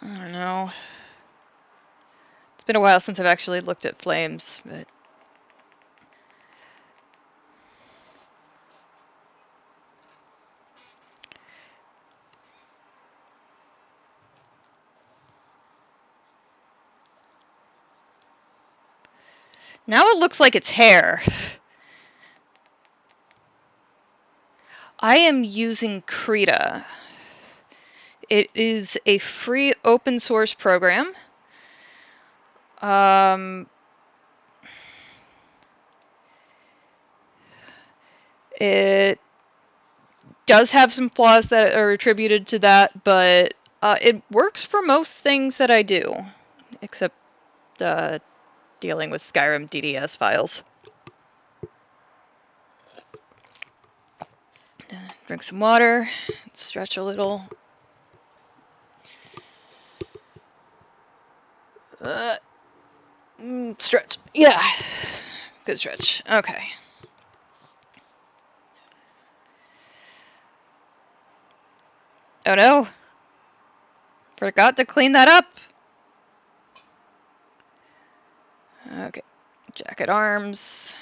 I don't know. It's been a while since I've actually looked at flames, but now it looks like it's hair. I am using Krita. It is a free open source program. It does have some flaws that are attributed to that, but it works for most things that I do, except dealing with Skyrim DDS files. Drink some water, stretch a little. Stretch. Yeah. Good stretch. Okay. Oh no! Forgot to clean that up! Okay, jacket arms.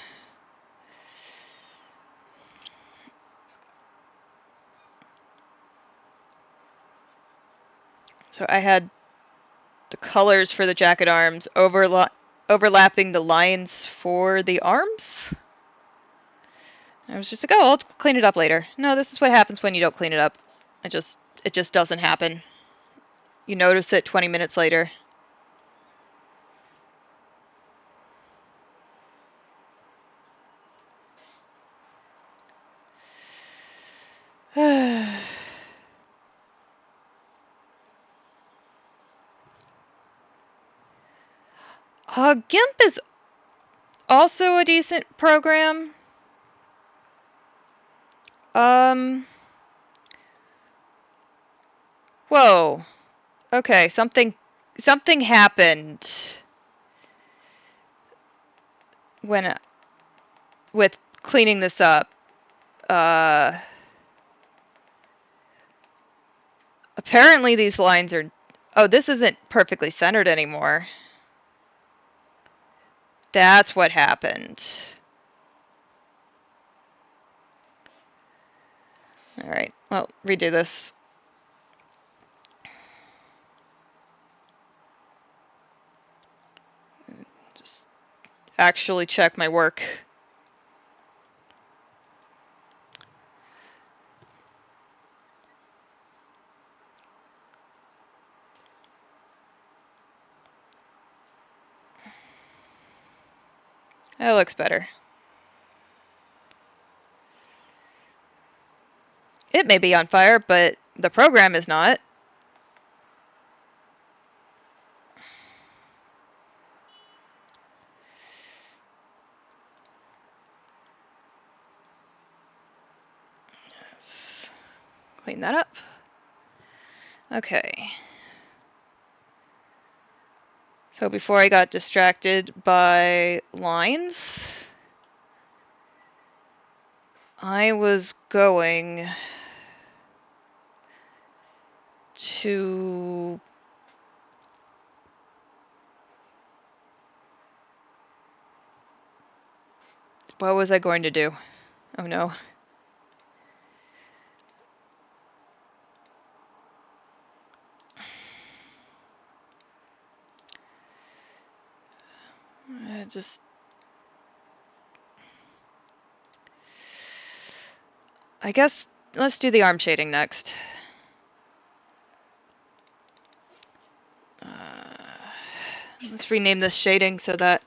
So I had the colors for the jacket arms overlapping the lines for the arms. I was just like, oh, I'll clean it up later. No, this is what happens when you don't clean it up. It just doesn't happen. You notice it 20 minutes later. GIMP is also a decent program. Whoa. Okay, something happened when with cleaning this up. Apparently these lines are... Oh, this isn't perfectly centered anymore. That's what happened. Alright, well, redo this. Just actually check my work. That looks better. It may be on fire, but the program is not. Let's clean that up. Okay. So before I got distracted by lines, I was going to... What was I going to do? Oh no. I guess let's do the arm shading next. Let's rename this shading so that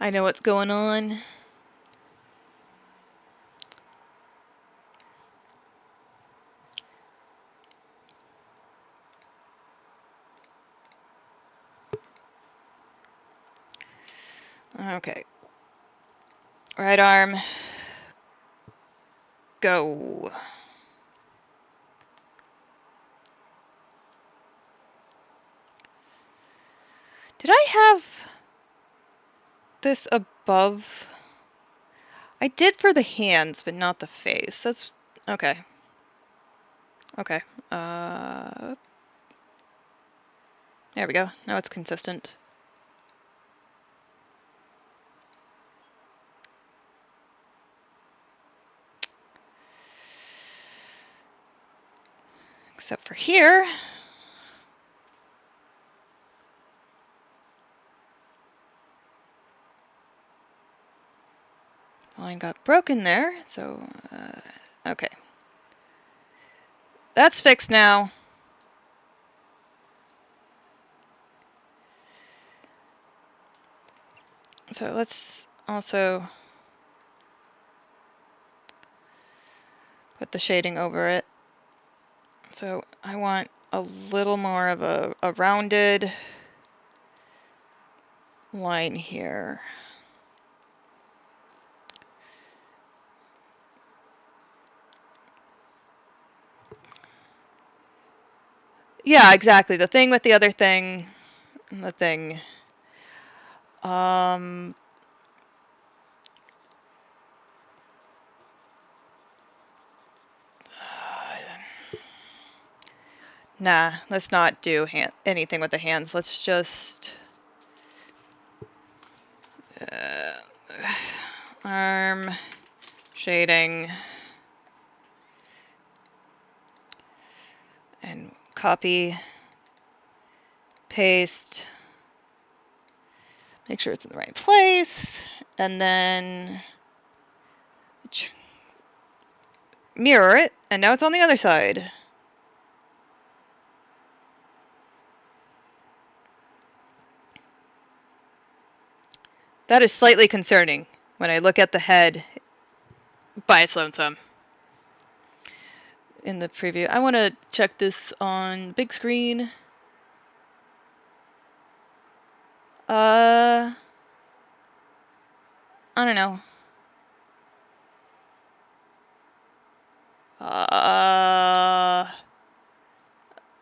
I know what's going on. Okay. Right arm. Go. Did I have this above? I did for the hands, but not the face. That's okay. Okay. There we go. Now it's consistent. Except for here. Line got broken there, so okay. That's fixed now. So let's also put the shading over it. So I want a little more of a rounded line here. Yeah, exactly. The thing with the other thing, and the thing. Nah, let's not do anything with the hands. Let's just... arm, shading, and copy, paste, make sure it's in the right place, and then mirror it, and now it's on the other side. That is slightly concerning when I look at the head by its lonesome in the preview. I want to check this on big screen. I don't know.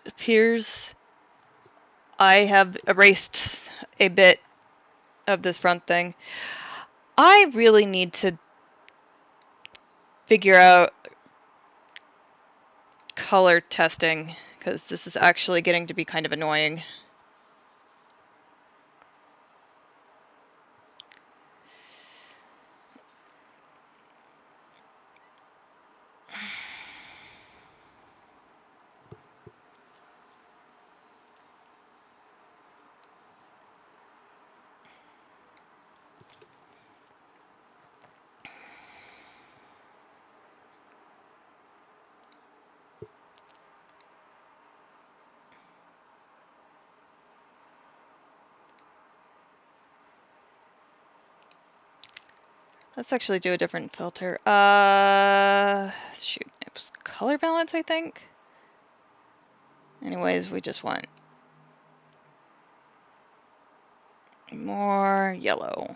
Appears I have erased a bit of this front thing. I really need to figure out color testing, because this is actually getting to be kind of annoying. Let's actually do a different filter. Shoot, it was color balance, I think. Anyways, we just want more yellow.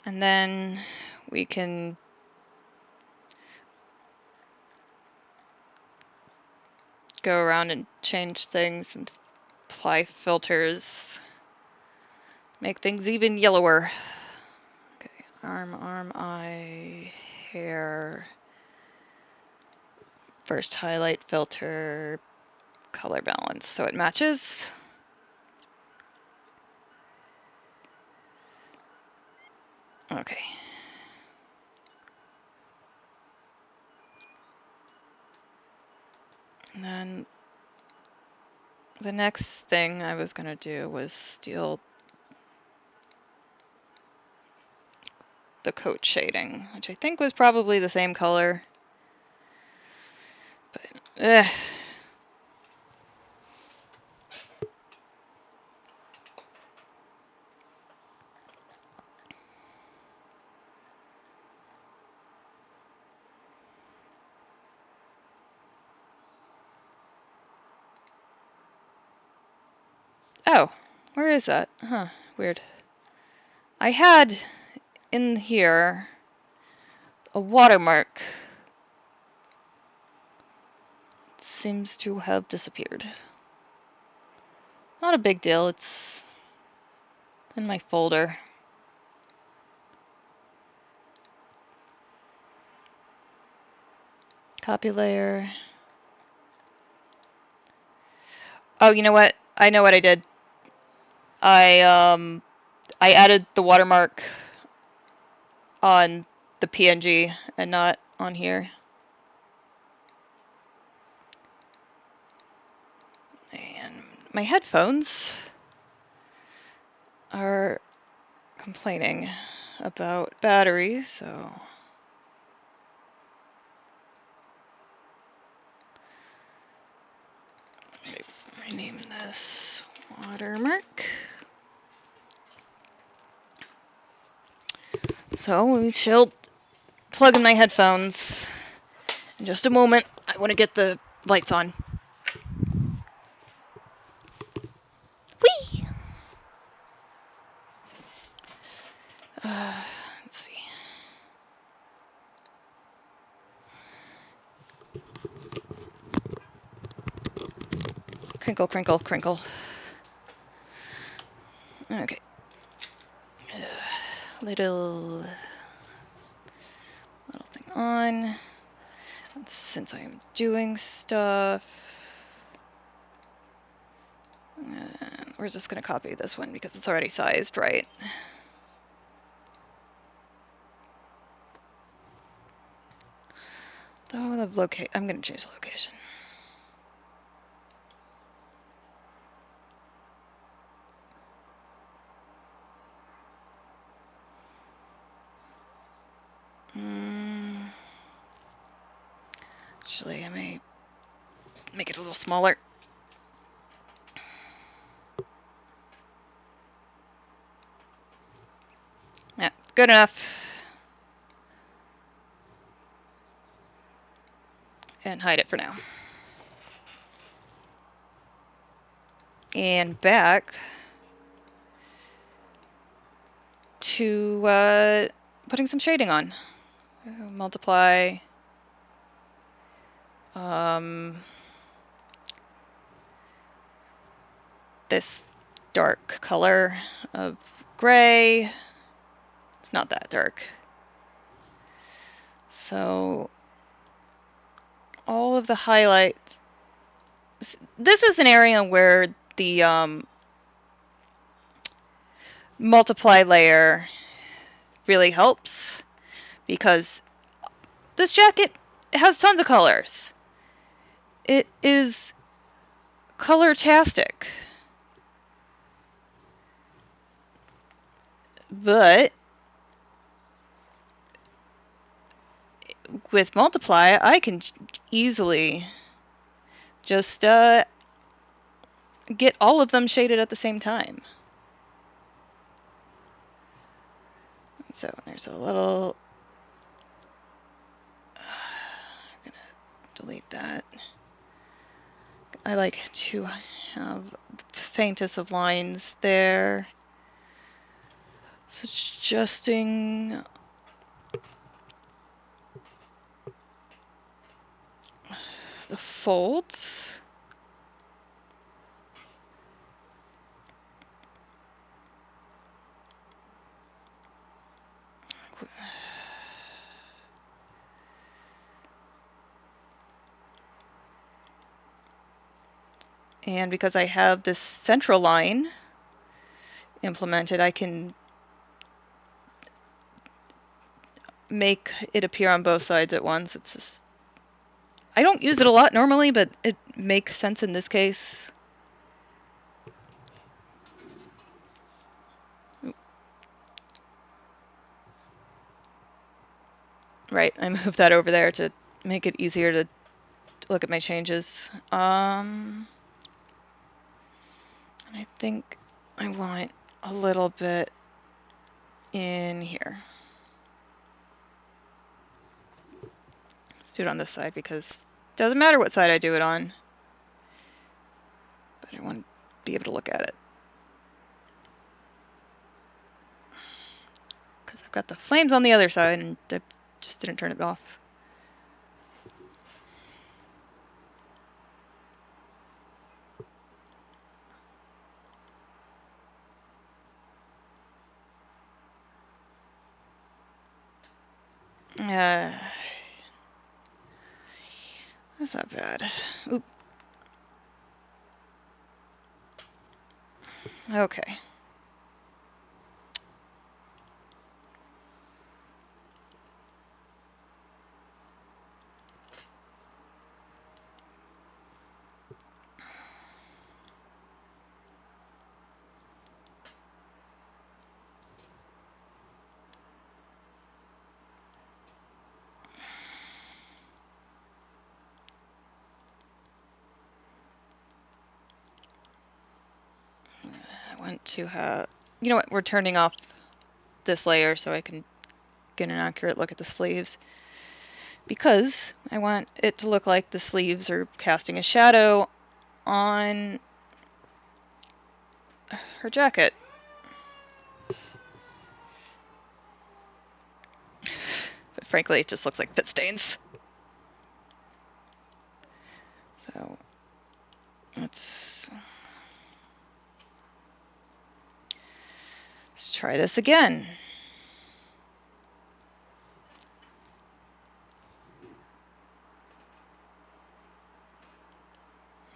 And then we can go around and change things and apply filters. Make things even yellower. Okay, arm, eye, hair. First highlight filter, color balance, so it matches. Okay. And then the next thing I was gonna do was steal the coat shading, which I think was probably the same color. But, oh, where is that? Huh, weird. I had in here a watermark. It seems to have disappeared. Not a big deal, it's in my folder. Copy layer. Oh, you know what? I know what I did. I added the watermark on the PNG and not on here. And my headphones are complaining about battery, so rename this watermark. So we shall plug in my headphones in just a moment. I want to get the lights on. Whee! Crinkle, crinkle, crinkle. Okay. Little thing on. Since I'm doing stuff, we're just going to copy this one because it's already sized right. Though the I'm going to change the location. Actually, I may make it a little smaller. Yeah, good enough. And hide it for now. And back to putting some shading on. Multiply. This dark color of gray. It's not that dark. So all of the highlights. This is an area where the multiply layer really helps because this jacket has tons of colors. It is color-tastic. But with multiply, I can easily just get all of them shaded at the same time. So there's a little. I'm gonna delete that. I like to have the faintest of lines there. So adjusting the folds. And because I have this central line implemented, I can make it appear on both sides at once. It's just, I don't use it a lot normally, but it makes sense in this case. Right, I moved that over there to make it easier to look at my changes. And I think I want a little bit in here. Let's do it on this side because it doesn't matter what side I do it on, but I want to be able to look at it. Because I've got the flames on the other side and I just didn't turn it off. That's not bad. Oop. Okay. I want to have, you know what, we're turning off this layer so I can get an accurate look at the sleeves. Because I want it to look like the sleeves are casting a shadow on her jacket. But frankly, it just looks like pit stains. So Let's try this again.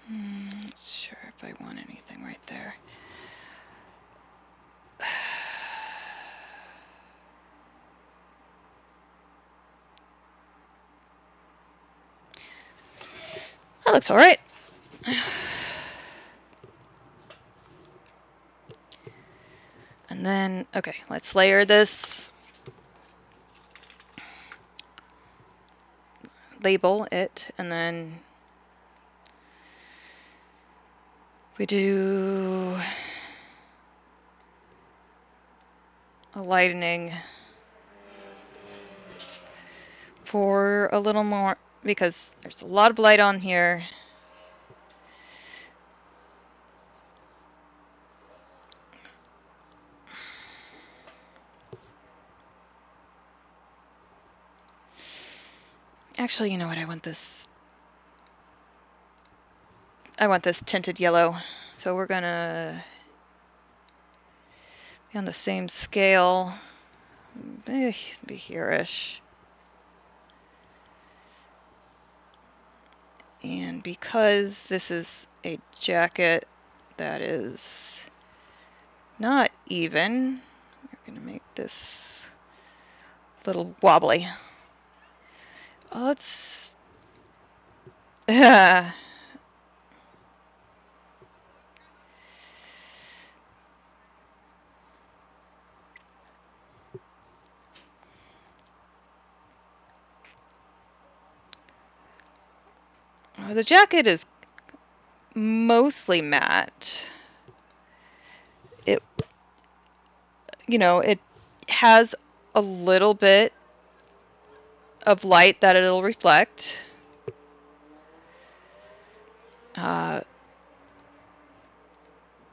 Not sure if I want anything right there. That looks all right. And then, okay, let's layer this. Label it, and then we do a lightening for a little more, because there's a lot of light on here. Actually, you know what? I want this tinted yellow. So we're gonna be on the same scale. Be here-ish. And because this is a jacket that is not even, we're gonna make this a little wobbly. Let's the jacket is mostly matte. It, it has a little bit of light that it'll reflect.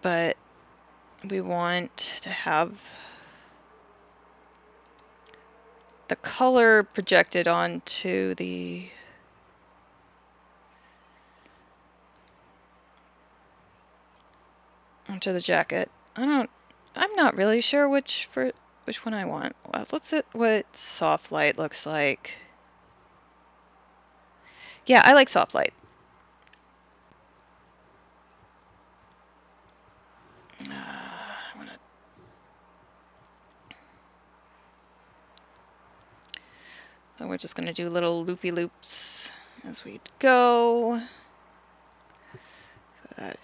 But we want to have the color projected onto the jacket. I'm not really sure which one I want. Let's see what soft light looks like. Yeah, I like soft light. So we're just going to do little loopy loops as we go, so that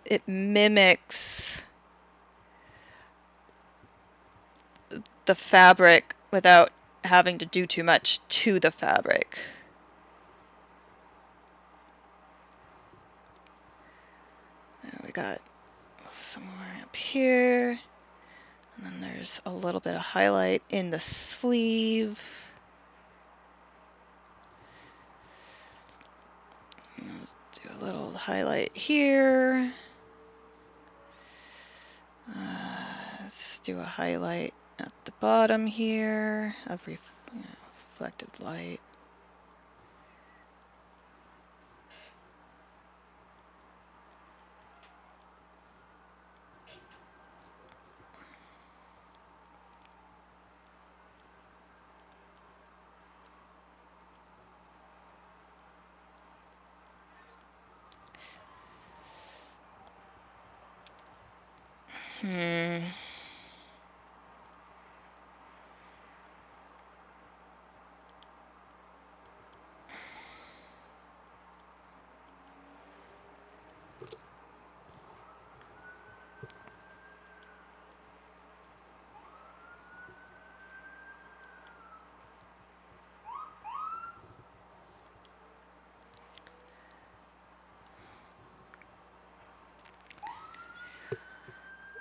it mimics the fabric without having to do too much to the fabric. There we got some more up here, and then there's a little bit of highlight in the sleeve. Let's do a little highlight here. Let's do a highlight at the bottom here of reflected light.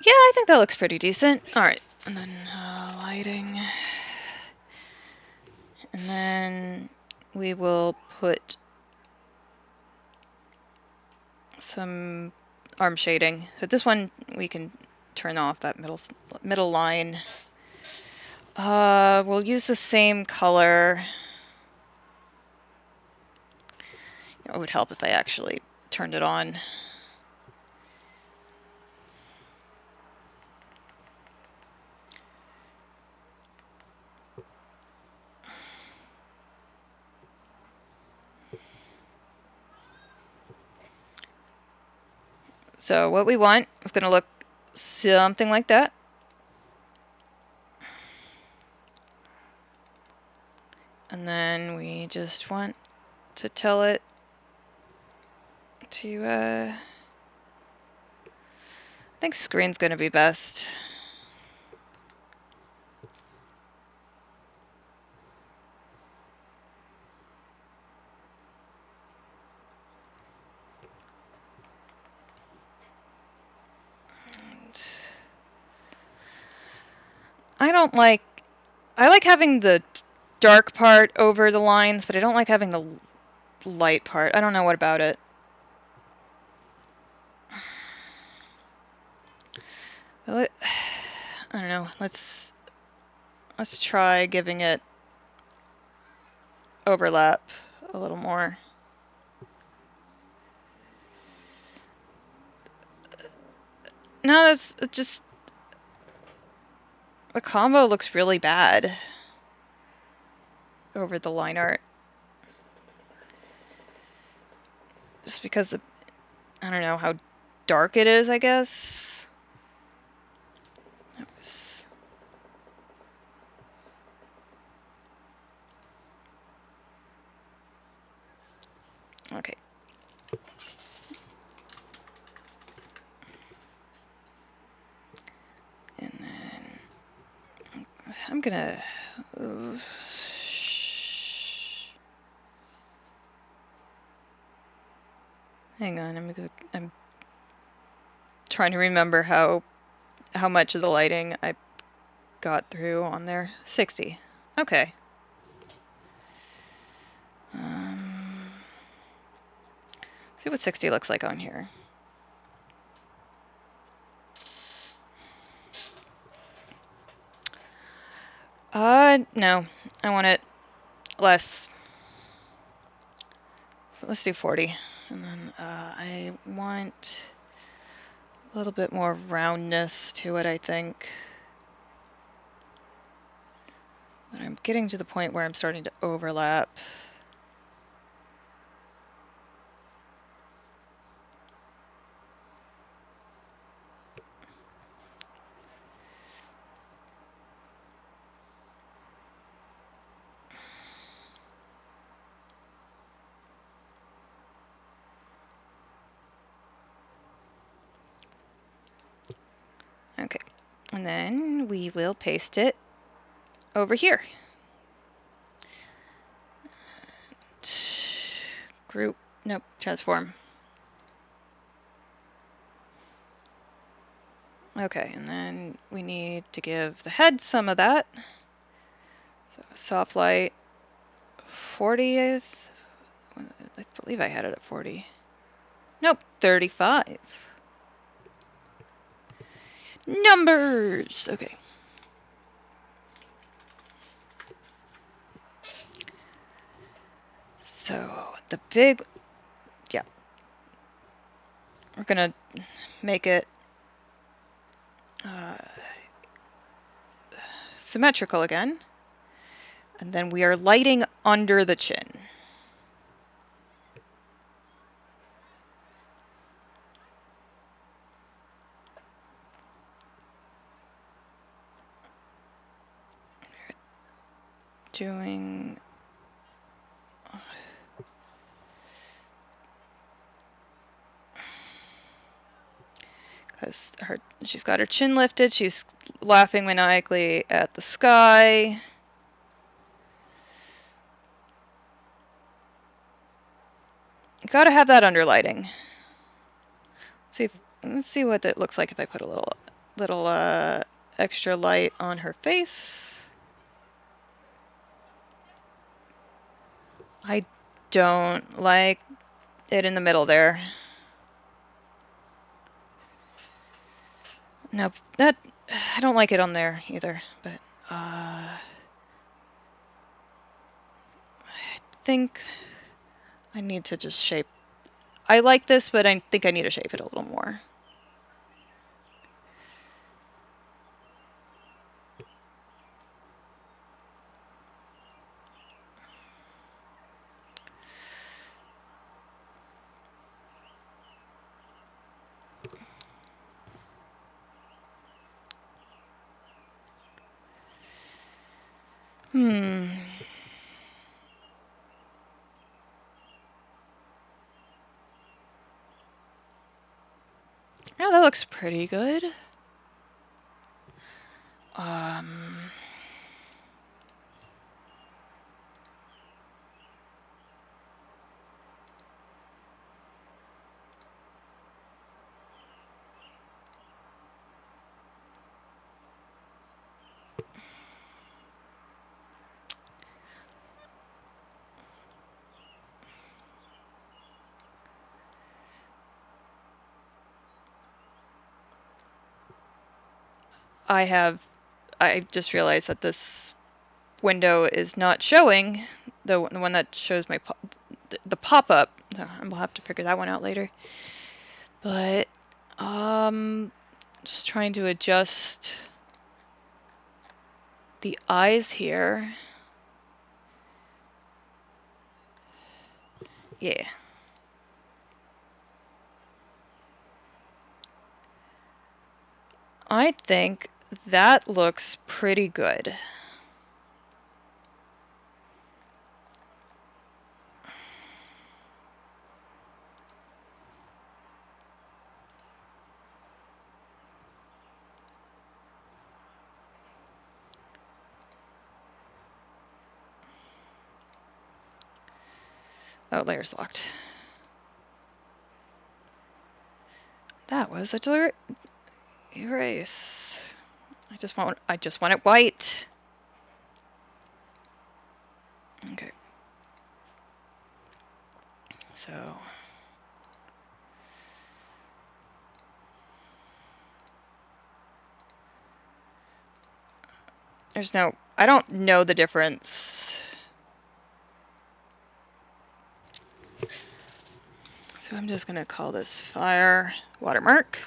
Yeah, I think that looks pretty decent. All right, and then lighting. And then we will put some arm shading. So this one we can turn off that middle line. We'll use the same color. It would help if I actually turned it on. So what we want is going to look something like that. And then we just want to tell it to, I think screen's going to be best. And I like having the dark part over the lines, but I don't like having the light part. I don't know what about it. I don't know. Let's try giving it overlap a little more. No, that's just the combo looks really bad over the line art. Just because of, I don't know how dark it is, I guess. That was... Okay. And then I'm gonna... hang on, I'm trying to remember how much of the lighting I got through on there. 60. Okay. See what 60 looks like on here. No. I want it less. Let's do 40. And then I want a little bit more roundness to it, I think. But I'm getting to the point where I'm starting to overlap. Okay. And then we will paste it over here. Group. Nope. Transform. Okay, and then we need to give the head some of that. So soft light 40th. I believe I had it at 40. Nope, 35. Numbers! Okay. So the big, yeah. We're gonna make it symmetrical again. And then we are lighting under the chin. Doing because she's got her chin lifted, she's laughing maniacally at the sky. You gotta have that underlighting. Let's see what it looks like if I put a little extra light on her face. I don't like it in the middle there. Nope, I don't like it on there either, but I think I need to just shape. I like this, but I think I need to shape it a little more. Hmm. Yeah, that looks pretty good. I just realized that this window is not showing the one that shows my the pop-up. So I'll have to figure that one out later. But just trying to adjust the eyes here. Yeah. I think that looks pretty good. Oh, layer's locked. That was a erase. I just want it white. Okay. So I don't know the difference. So I'm just gonna call this fire watermark.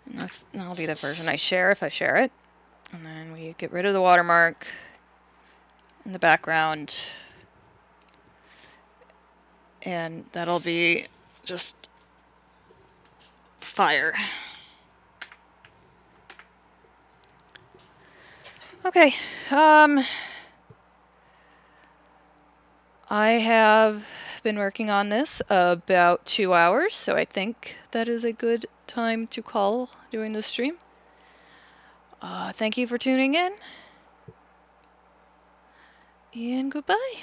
And that'll be the version I share if I share it. And then we get rid of the watermark in the background. And that'll be just fire. Okay. I have been working on this about 2 hours, so I think that is a good time to call during the stream. Thank you for tuning in, and goodbye.